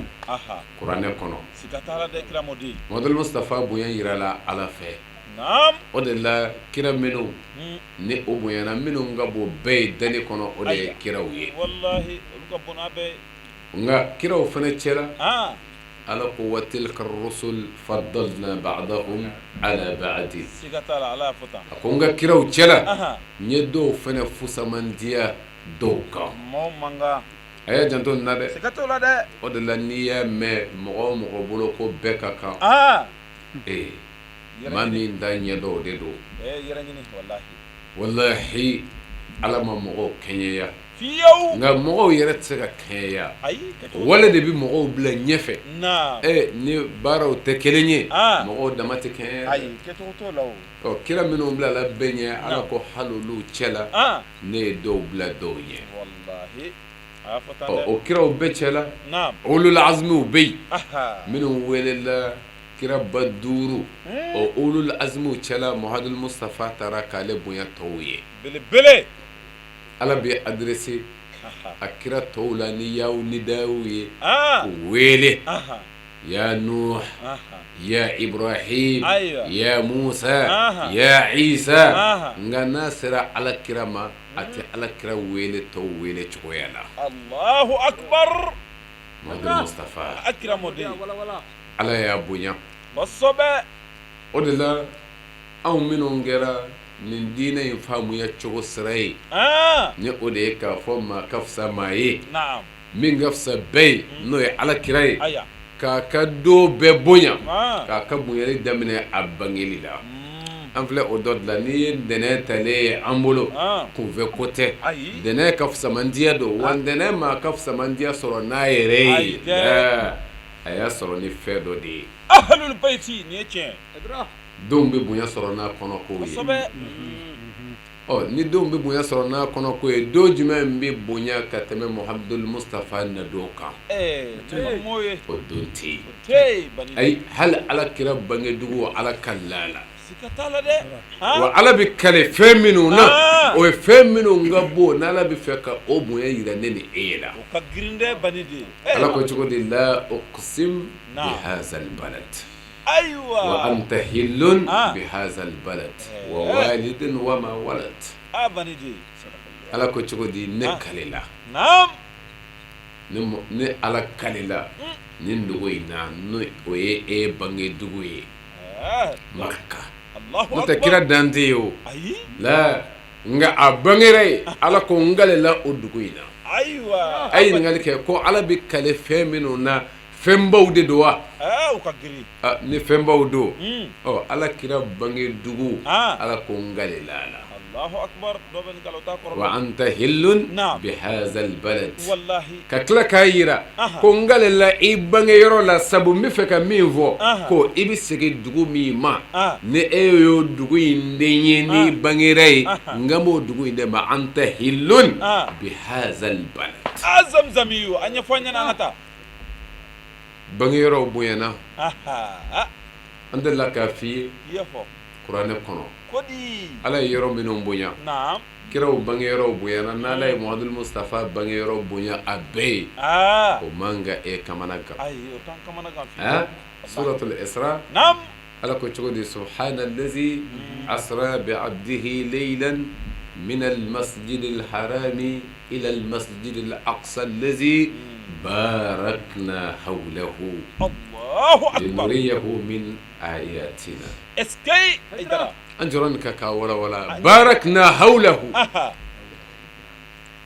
قرآن كنا سكتارا ده كرامودي مودل المصطفى بويا يرى لا على فيه نعم ودلا كرا منو ني أبويا منو ngabo بي دني كنا ودي كراوي والله ngabona بي nga kiraw fana cɛla ala ko wa tilka rusul faddalna ba'dahum ala ba'di sigatala ala futa ko nga kiraw cɛla nye dɔw fana fusamandiya dɔw kan mo manga aya janto na dɛ sigatola dɛ o de la n'i y'a mɛn mɔgɔ o mɔgɔ bolo ko bɛɛ ka kan maa min da ɲɛ dɔw de don yɛrɛ ɲini wallahi wallahi ala ma mɔgɔw kɛɲɛya fiyewu nka mɔgɔw yɛrɛ tɛ se ka kɛɲɛya wale de bɛ mɔgɔw bila ɲɛfɛ ni baaraw tɛ kelen ye mɔgɔw dama tɛ kɛɲɛya ayi kɛcogo t'o la o kira minnu bila la bɛɛ ɲɛ ala ko halolu cɛla ne ye dɔw bila dɔw ɲɛ wallahi a fɔ tan dɛ o kiraw bɛɛ cɛla ulul azmiw bɛ yen minnu welela kira ba 5 o ulul azmiw cɛla muhammadul mustafa taara k'ale bonya tɔw ye belebele ala bɛ adressé a kira tɔw la ni y'aw nidaw ye ko wele ya nuh ya ibrahim ya musa ya isa nga n'a sera ala kira ma a tɛ ala kira wele tɔw wele cogoya la allahu akbar muhammadul mustafa akramodi ala y'a bonya kosɛbɛ o de la anw minnu kɛra nin diinɛ in faamuya cogo sira ye ni o de ye k'a fɔ maa ka fisa maa ye min ka fisa bɛɛ ye n'o ye ala kira ye k'a ka do bɛɛ bonya k'a ka bonyali daminɛ a bangeli la an filɛ o dɔ de la n'i ye dɛnɛ talen ye an bolo kunfɛ ko tɛ dɛnɛ ka fisamandiya don wa dɛnɛ maa ka fisamandiya sɔrɔ n'a yɛrɛ ye a y'a sɔrɔ ni fɛn dɔ de ye ahlul bayti nin ye tiɲɛ denw bɛ bonya sɔrɔ n'a kɔnɔko ye ni denw bɛ bonya sɔrɔ n'a kɔnɔko ye don jumɛn bɛ bonya ka tɛmɛ muhammadul mustafa nadon kan o don tɛ yen ayi hali ala kira bangejugu ala ka lala wa ala bɛ kale fɛn minnu na o ye fɛn minnu ka bon n'ala bɛ fɛ ka o bonya yira ne ni e la ala ko cogo di la uqsim bi hazal balad أيوة وأنت هل بهذا البلد ووالد وما ولد أبندي على كتشودي نكاليلا نعم ني على كاليلا nin dugu in na no o ye e bange dugu ye Makka Allahu no te akbar kira dante yo ayi la nga a bangere ala ko ngale la o dugu in na aywa ay ngali ke ko ala bi kale feminu na fembaw de do wa o ka giri ni fembaw do ala kira bange dugu ala ko ngale la Allahu akbar do ben galota ko wa anta hillun Naam. bi hadha al balad wallahi ka tila k'a yira ko ngale la i bangeyɔrɔ la sabu n bɛ fɛ ka min fɔ ko i bɛ segin dugu min ma ni e y'o dugu in den ye n'i bangera ye n ka m'o dugu in de ma anta hillun bi hadha al balad Zamzamiyu anya fanya na ngata bangeyɔrɔw bonyana aha an delila k'a f'i ye yefo kuranɛ kɔnɔ kodi ala ye yɔrɔ minnu bonya naam kiraw bangeyɔrɔw bonyana n'ala ye muhamadu mustafa bangeyɔrɔ bonya a bɛɛ ye o man ka e kamana gan ayi o tan kamana gan suratul isra naam على كتشودي سبحان الذي أسرى بعبده ليلا من المسجد الحرام إلى المسجد الأقصى الذي باركنا حوله الله أكبر لنريه من آياتنا اسكي إدرا أنجرنك ولا باركنا حوله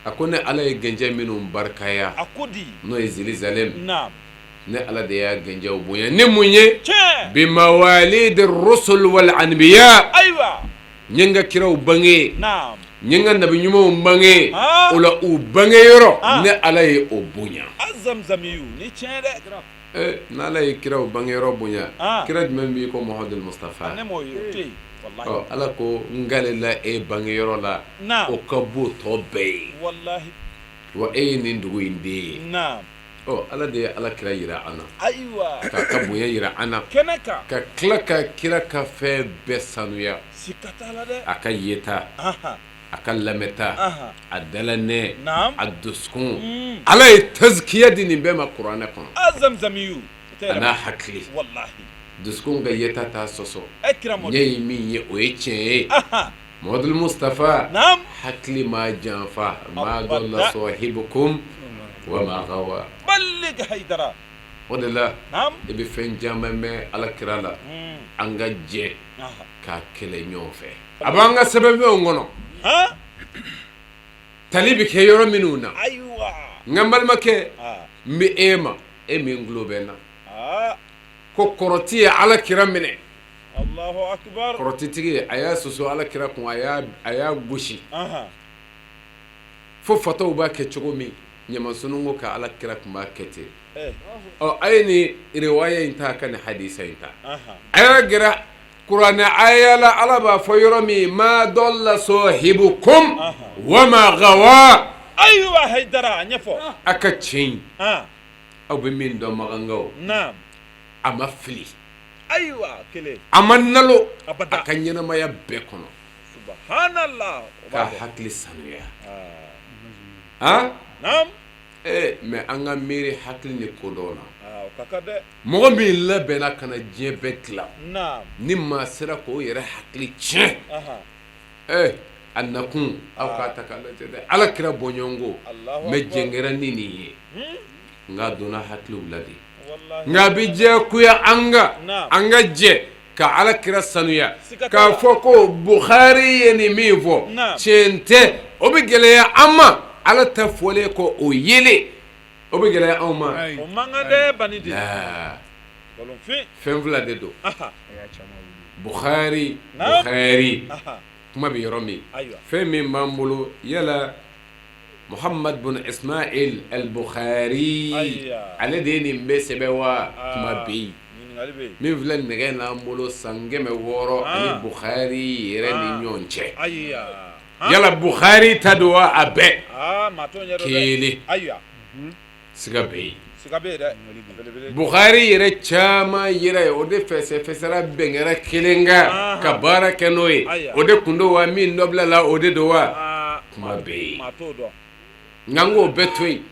أكون على جنجة منهم بركايا أكودي نويزلي زلم نعم ne ala de y'a gɛnjɛ o bonya ni mun ye bi mawalid rusul wal anbiya ayiwa n ye n ka kiraw bange naam n ye n ka nabi ɲumanw bange o la u bange yɔrɔ ne ala ye o bonya Zamzamiyu ni tiɲɛ dɛ n'ala ye kiraw bange yɔrɔ bonya kira jumɛn b'i ko muhamadu mustafa ne m'o ye o tɛ yen wallahi ala ko n gale la e bange yɔrɔ la o ka bon tɔ bɛɛ ye wallahi wa e ye nin dugu in den ye naam ala de ye ala kira yira an na ayiwa ka bonya yira an na kɛnɛ kan ka tila ka kira ka fɛn bɛɛ sanuya sika t'a la dɛ a ka yeta a ka lamɛta a dalanɛ a dusukun ala ye tazkiya di nin bɛɛ ma kuranɛ kɔnɔ Zamzamiyu a n'a hakili wallahi dusukun ka yeta t'a sɔsɔ Ikram ɲɛ ye min ye o ye tiɲɛ ye muhamadu mustafa hakili ma janfa ma dɔlla sahibukum wa ma gawa ballig haydara o de la i bɛ fɛn caman mɛn ala kira la an ka jɛ k'a kɛlɛ ɲɔgɔn fɛ a b'an ka sɛbɛnfɛnw kɔnɔ tali bɛ kɛ yɔrɔ minnu na n ka balimakɛ n bɛ e ma e min tulo bɛ n na ko kɔrɔti ye ala kira minɛ Allahu akbar kɔrɔtitigi a y'a susu ala kira kun a y'a gosi fo fataw b'a kɛ cogo min ɲamasunu ko ka ala kira kun b'a kɛ ten a ye nin riwaya in ta ka nin hadisa in ta a y'a gɛrɛ kuranɛ aya la ala b'a fɔ yɔrɔ min ma dɔlla sahibukum wa ma gawa ayiwa haydara ɲɛfɔ a ka tiɲɛ aw bɛ min dɔn magangaw a ma fili ayiwa kelen a ma nalo a ka ɲɛnamaya bɛɛ kɔnɔ subhanallah k'a hakili sanuya naam mɛ an ka miiri hakili ni ko dɔw la o ka kan dɛ mɔgɔ min labɛnna ka na diɲɛ bɛɛ dilan naam ni maa sera k'o yɛrɛ hakili tiɲɛ a nakun aw k'a ta k'a lajɛ dɛ ala kira bɔɲɔgɔnko mɛ jɛngɛrɛ ni nin ye nka donna hakiliw la de nka a bɛ diyagoya an ka jɛ ka ala kira sanuya k'a fɔ ko Bukhari ye nin min fɔ tiɲɛ tɛ o bɛ gɛlɛya an ma ala ta fɔlen ko o yele o bɛ gɛlɛya anw ma o man kan dɛ banidi fɛn fila de don Bukhari kuma bɛ yɔrɔ min fɛn min b'an bolo yala Muhammad bin Ismail al-Bukhari ale de ye nin bɛɛ sɛbɛn wa kuma bɛ yen min filɛ nɛgɛ n'an bolo san 600 ani Bukhari yɛrɛ ni ɲɔgɔn cɛ yala Bukhari ta don wa a bɛɛ kelen siga bɛ yen Bukhari yɛrɛ caman yɛrɛ ye o de fɛsɛfɛsɛra bɛnkɛra kelen ka baara kɛ n'o ye o de kun do wa min nɔbila la o de do wa kuma bɛ yen nka k'o bɛɛ to yen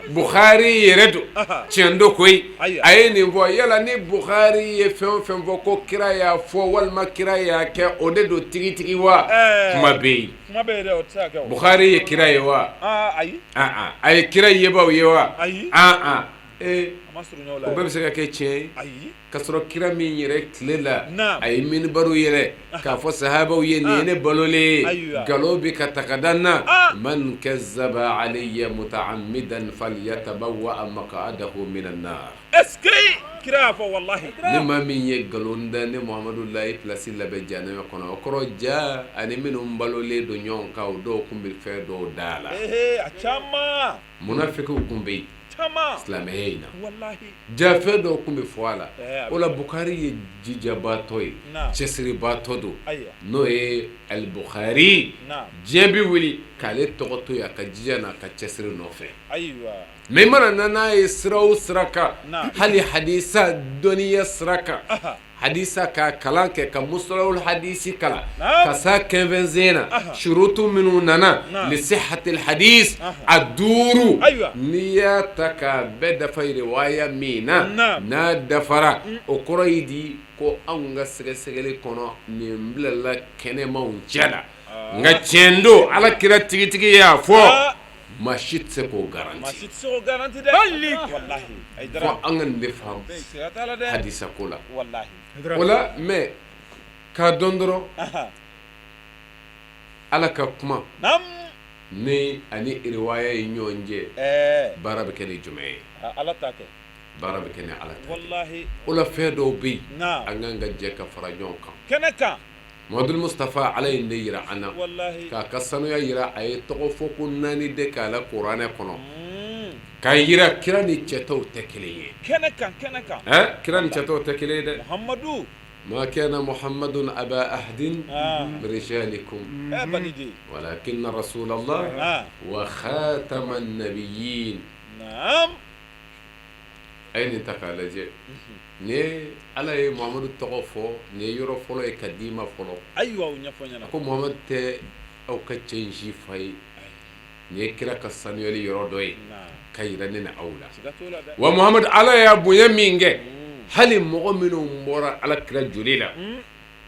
Bukhari yɛrɛ don tiɲɛ do koyi a ye nin fɔ yala ni Bukhari ye fɛn o fɛn fɔ ko kira y'a fɔ walima kira y'a kɛ o de don tigitigi wa kuma bɛ yen Bukhari ye kira ye wa a ye kira yebaw ye wa o bɛɛ bɛ se ka kɛ tiɲɛ ye ka sɔrɔ kira min yɛrɛ tile la a ye minibaru yɛrɛ k'a fɔ sahabaw ye nin ye ne balolen ye nkalon bɛ ka ta ka da n na man kazzaba alayya muta'ammidan falyatabawwa maq'adahu minan nar kira y'a fɔ wallahi ne maa min ye nkalon da ne Muhamadu la ye place labɛn jahanama kɔnɔ o kɔrɔ ja ani minnu balolen don ɲɔgɔn kan o dɔw tun bɛ fɛn dɔw da la a caman munafikiw tun bɛ yen silamɛya in na ja fɛn dɔw tun bɛ fɔ a la o la Bukari ye jijabaatɔ ye cɛsiribaatɔ don n'o ye Al-Bukhari diɲɛ bɛ wuli k'ale tɔgɔ to yen a ka jija n'a ka cɛsiri nɔfɛ mais mana n'a ye sira o sira kan hali hadisa dɔnniya sira kan hadisa ka kalan kɛ ka musalahul hadisi kalan ka sa 15 na shurutu minnu nana li sihhatil hadis a 5 n'i y'a ta k'a bɛɛ dafa riwaya min na n'a dafara o kɔrɔ ye di ko anw ka sɛgɛsɛgɛli kɔnɔ nin bilala kɛnɛmaw jala nka tiɲɛ don Alakira tigitigi y'a fɔ maa si tɛ se k'o garanti dɛ fo an ka nin de faamu hadisa ko la o la mais k'a dɔn dɔrɔn Ala ka kuma ni ani riwaya ye ɲɔgɔn cɛ baara bɛ kɛ ni jumɛn ye baara bɛ kɛ ni Ala ta o la fɛn dɔw bɛ yen an kan ka jɛ ka fara ɲɔgɔn kan Muhamadu Mustafa Ala ye ne yira an na k'a ka sanuya yira a ye tɔgɔ fɔ ko 4 de k'a la kuranɛ kɔnɔ k'a yira kira ni cɛtɔw tɛ kelen ye kira ni cɛtɔw tɛ kelen ye dɛ ما كان محمد أبا أحد من رجالكم ولكن رسول الله وخاتم النبيين أين انتقل جاء ne ala ye Muhamadu tɔgɔ fɔ ne yɔrɔ fɔlɔ ye ka di ma fɔlɔ ko Muhamadu tɛ aw ka cɛ si fa ye ne kira ka sanuyali yɔrɔ dɔ ye ka yira ne na aw la wa Muhamadu ala y'a bonya min kɛ hali mɔgɔ minnu bɔra ala kira joli la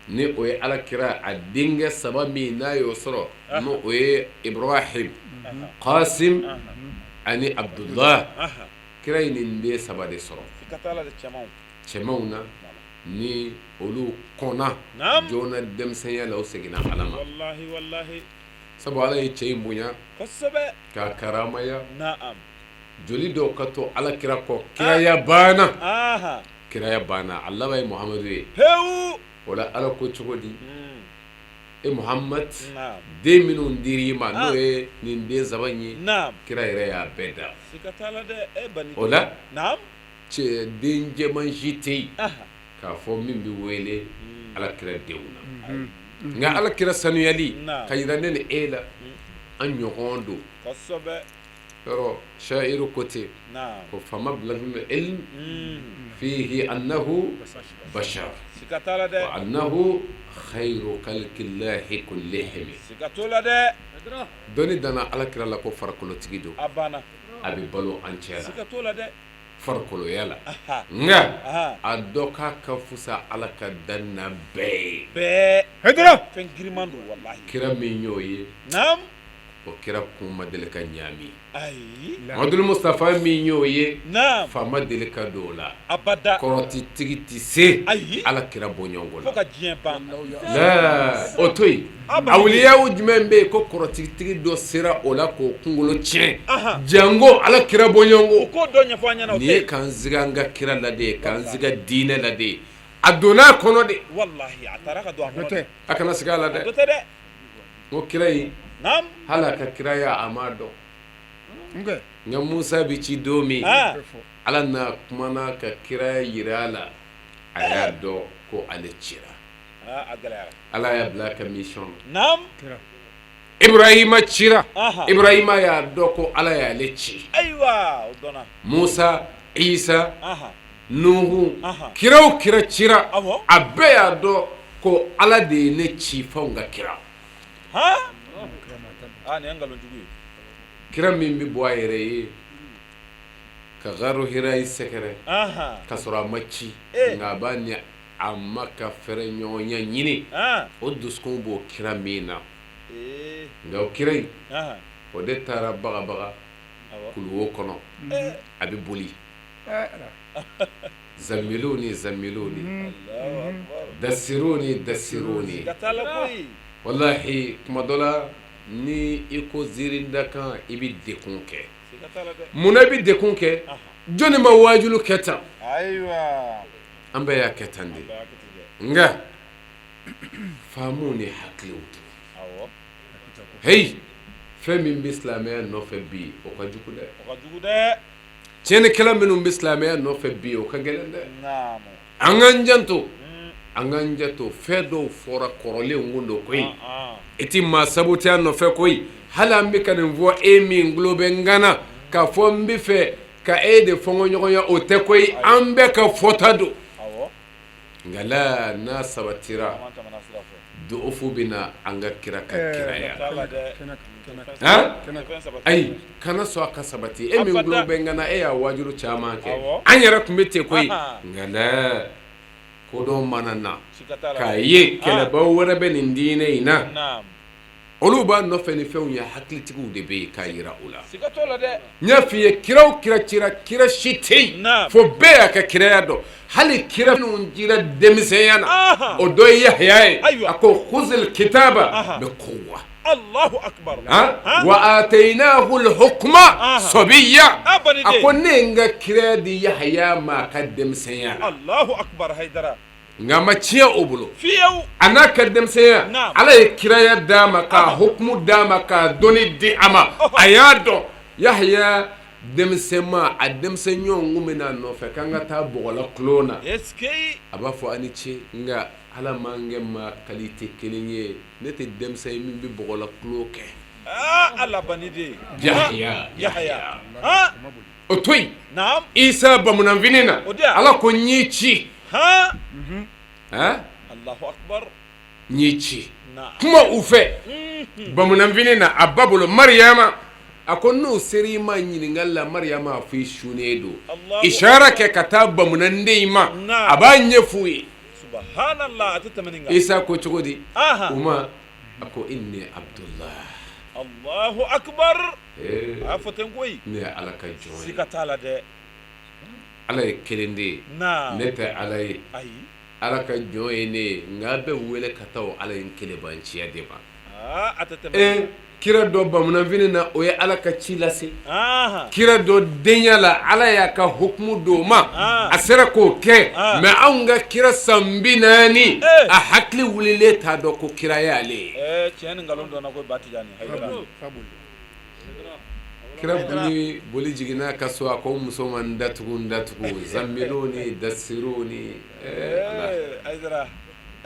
ni o ye ala kira a denkɛ 3 min n'a y'o sɔrɔ n'o o ye Ibrahim Qasim ani Abdullah kira ye nin den 3 de sɔrɔ cɛmanw na ni olu kɔnna joona denmisɛnya la o seginna ala ma sabu ala ye cɛ in bonya k'a karamaya joli dɔw ka to ala kira kɔ kiraya banna a laban ye Muhamadu ye o la ala ko cogo di e Muhammad den minnu dir'i ma n'o ye nin den 3 ye kira yɛrɛ y'a bɛɛ da o la cɛ den jɛman si tɛ yen k'a fɔ min bɛ wele ala kira denw na nka ala kira sanuyali ka yira ne ni e la an ɲɔgɔn don yɔrɔ sha'iru ko ten ko fama bilahul ilm fihi annahu bashar wa annahu khayru khalqillahi kullihim dɔnni danna ala kira la ko farikolotigi don a bɛ balo an cɛ la farikoloya la nka a dɔ k'a ka fusa ala ka danna bɛɛ ye kira min y'o ye o kira kun ma deli ka ɲaami Muhamadu Mustafa min y'o ye fa ma deli ka don o la kɔrɔtitigi tɛ se ala kira bɔɲɔgɔnko la o to yen awliyaw jumɛn bɛ yen ko kɔrɔtitigi dɔ sera o la k'o kunkolo tiɲɛ jango ala kira bɔɲɔgɔnko nin ye k'an sigi an ka kira lade k'an sigi diinɛ lade a donna a kɔnɔ de a kana sigi a la dɛ o kira yi hali a ka kiraya a ma dɔn nka Musa bɛ ci don min ala n'a kumana ka kiraya yira a la a y'a dɔn ko ale cira ala y'a bila ka mission Ibrahima cira Ibrahima y'a dɔn ko ala y'ale ci Musa Isa Nuhu kiraw kira cira a bɛɛ y'a dɔn ko ala de ye ne ci fɛnw ka kira kira min bɛ bɔ a yɛrɛ ye ka garu hira yi sɛgɛrɛ ka sɔrɔ a ma ci nka a b'a ni a ma ka fɛrɛ ɲɔgɔnya ɲini o dusukun b'o kira min na nka o kira in o de taara bagabaga kuluwo kɔnɔ a bɛ boli زملوني زملوني دسروني دسروني والله كما دولا ni iko zirinda kan ibi dekun kɛ mun na bi dekun kɛ joni ma wajulu kɛtan ayiwa an bɛɛ y'a kɛtan de nga faamu ni hakiliw awɔ hey fɛn min bɛ silamɛya nɔfɛ bi o ka jugu dɛ tiɲɛnikɛla minnu bɛ silamɛya nɔfɛ bi o ka gɛlɛn dɛ an k'an janto an k'an janto fɛn dɔw fɔra kɔrɔlen kun don koyi iti maa sabuti a nɔfɛ koyi hali an bɛ ka nin fɔ e min tulo bɛ n gana k'a fɔ n bɛ fɛ ka e de fɔɲɔgɔnya o tɛ koyi an bɛɛ ka fɔta don nka la n'a sabatira du'ufu bɛ na an ka kira ka kiraya ayi kana sɔn a ka sabati e min tulo bɛ n gana e y'a wajuru caman kɛ an yɛrɛ tun bɛ ten koyi nka la kodɔn mana na k'a ye kɛlɛbaw wɛrɛ bɛ nin diinɛ in na olu b'a nɔfɛ ni fɛnw ye hakilitigiw de bɛ yen k'a yira o la n y'a f'i ye kira o kira cira kira si tɛ yen fo bɛɛ y'a ka kiraya dɔn hali kira minnu dira denmisɛnya na o dɔ ye Yahya ye a ko khuzil kitaba bi quwwa Allahu akbar wa atainahu al-hukma sabiyya a ko ne n ka kira di Yahya ma ka denmisɛnya Allahu akbar Haidara nga ma tiɲɛ o bolo a n'a ka denmisɛnya ala ye kiraya d'a ma ka hukumu d'a ma ka dɔnni di a ma a y'a dɔn Yahya denmisɛnma a denmisɛnɲɔgɔn kun bɛ n'a nɔfɛ k'an ka taa bɔgɔla tulon na a b'a fɔ a ni ce nga ala m'an kɛ maa kalite kelen ye ne tɛ denmisɛn min bɛ bɔgɔla tulon kɛ ala bani de Yahya o to yen Isa bamunanfini na ala ko n y'i ci Allahu akbar n y'i ci kuma u fɛ bamunanfini na a ba bolo Mariyama a ko n'o sera i ma ɲininkali la Mariyama a fɔ i sunnen don ishara kɛ ka taa bamunanden ma a b'a ɲɛ f'u ye subhanallah a tɛ tɛmɛ nin kan Isa ko cogo di u ma a ko inni Abdullah Allahu akbar a fɔ ten koyi ne ye ala ka jɔn ye siga t'a la dɛ ala ye kelen de ye ne tɛ ala ye ala ka jɔn ye ne ye nka a bɛ wele ka taa o ala ye kelebanciya de ma a tɛ tɛmɛ kira dɔ bamunanfini na o ye ala ka ci lase kira dɔ denya la ala y'a ka hukumu d'o ma a sera k'o kɛ mɛ anw ka kira san 40 a hakili wulilen t'a dɔn ko kira ye ale ye tiɲɛ ni nkalon dɔnna ko ba Tijani kira boli jiginna ka so a ko muso ma n datugu zammiluni dassiruni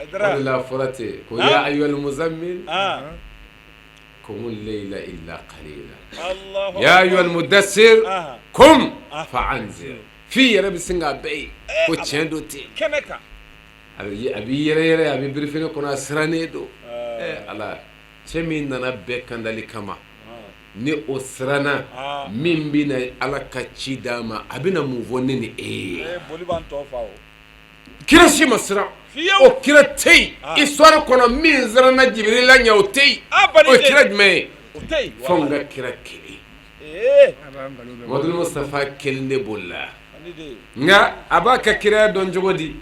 o de la fɔra ten ko ya ayyuhal muzammil قم الليل إلا قليلا يا أيها المدثر قم فأنذر في رب سنغا بي وتشندو تي كنكا أبي يرى أبي بريفين كنا سرانيدو الله شمين نانا بكندالي كما ni o sirana min bina ala ka ci d'a ma a bina mun fɔ ne ni e ye kira si ma siran o kira tɛ yen histoire kɔnɔ min siranna Jibirila ɲɛ o tɛ yen o ye kira jumɛn ye fo n ka kira kelen Muhamadu Mustafa kelen de bolila nka a b'a ka kiraya dɔn cogo di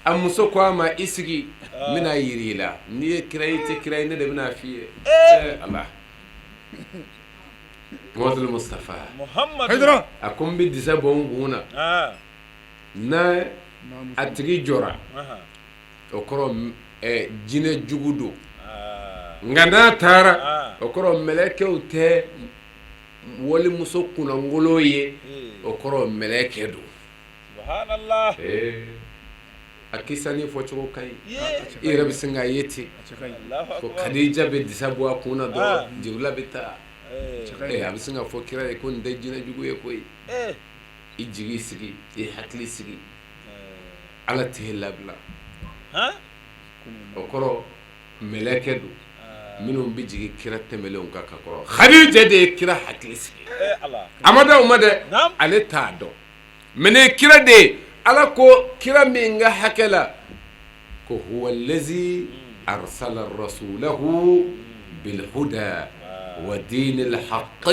a muso ko a ma i sigi n bɛna yiri i la n'i ye kira ye i tɛ kira ye ne de bɛna f'i ye ala Muhamadu Mustafa a ko n bɛ disa bɔ n kun na na a tigi jɔra o kɔrɔ jinɛ jugu don nka n'a taara o kɔrɔ mɛlɛkɛw tɛ walimuso kunnangolo ye o kɔrɔ mɛlɛkɛ don subhanallah a kisani fɔcogo ka ɲi i yɛrɛ bɛ sin k'a ye ten ko Kadija bɛ disa bɔ a kun na dɔrɔn Jibirila bɛ taa a bɛ sin ka fɔ kira ye ko nin tɛ jinɛ jugu ye koyi i jigi sigi i hakili sigi ala t'e labila o kɔrɔ mɛlɛkɛ don minnu bɛ jigin kira tɛmɛlenw kan ka kɔrɔ Khadija de ye kira hakili sigi a ma da o ma dɛ ale t'a dɔn mɛ ne kira de ye ala ko kira min ka hakɛ la ko huwa allazi arsala rasulahu bil huda ودين الحق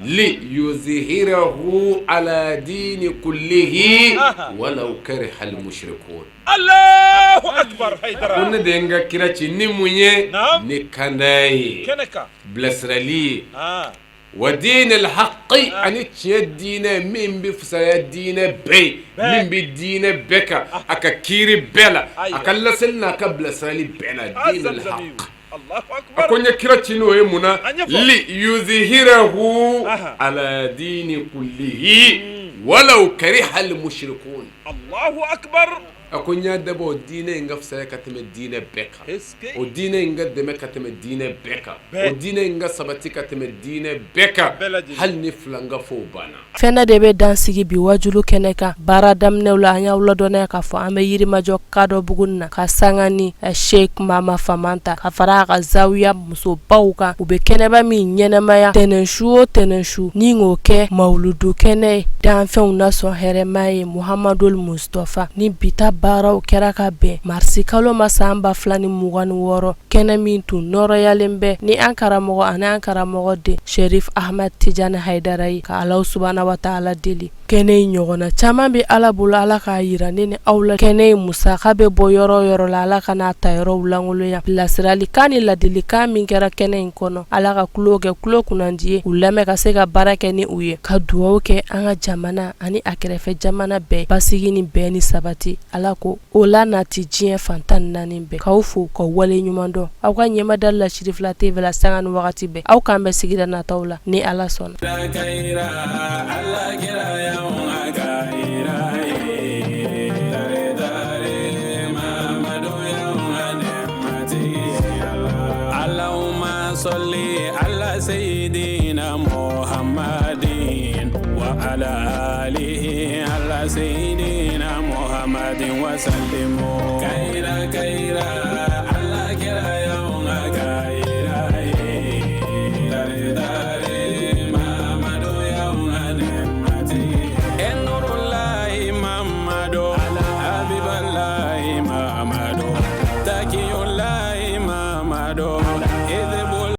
ليظهره على دين كله ولو كره المشركون. الله أكبر. حيدر كنا دينغا كيراتي نمونيه نكانداي بلسرالي ودين الحق أن الدين من بفسا الدين بي من بالدين بكا أكا كيري بلا أكا لسلنا كبلسرالي بلا دين الحق. الله أكبر. أكون يكرتي نوع منا ليظهره على دين كله ولو كره المشركون. الله أكبر. أكون يدبو الدين إنغا فسايا كتم الدين بكا والدين إنغا دم كتم الدين بكا والدين إنغا سبتي كتم الدين بكا هل نفلنغا فوبانا fena de be dansigi bi wajulu keneka baradam newla anya wala dona ka fo ame yiri majo kado bugunna ka sangani sheikh mama famanta ka fara ka zawiya muso bauka ube keneba mi nyenema tenenshu ningo ke mauludu kene dan fe una so here mai muhammadul mustafa ni bita baraw kera ka be marsi kalo masamba flani mugan woro kene min tu noro yalembe ni ankara mogo de Sherif Ahmad Tijani Haidarai ka Allah subhanahu wa ta'ala deli kene nyogona chama bi ala bula ala ka yira nene awla kene musa ka be bo yoro la ala kana ta yoro ulangolo ya lasrali kani la deli ka min kera kene inkono ala ka kulo kunandie ulame ka se ka barake ni uye ka duwo ke anga jamana ani akrefe jamana be basigi ni be ni sabati ala ko ola na ti jien fantan nani be ka ufu ko wale nyumando aw ka nyema dalla Shirif la TV la sangan wakati be aw ka be sigida na tawla ni ala son صلي على سيدنا محمد وعلى آله على سيدنا محمد وسلم كيرا على كيرا يوم كيرا داري محمد يوم نعمتي النور الله محمد حبيب الله محمد تقي الله محمد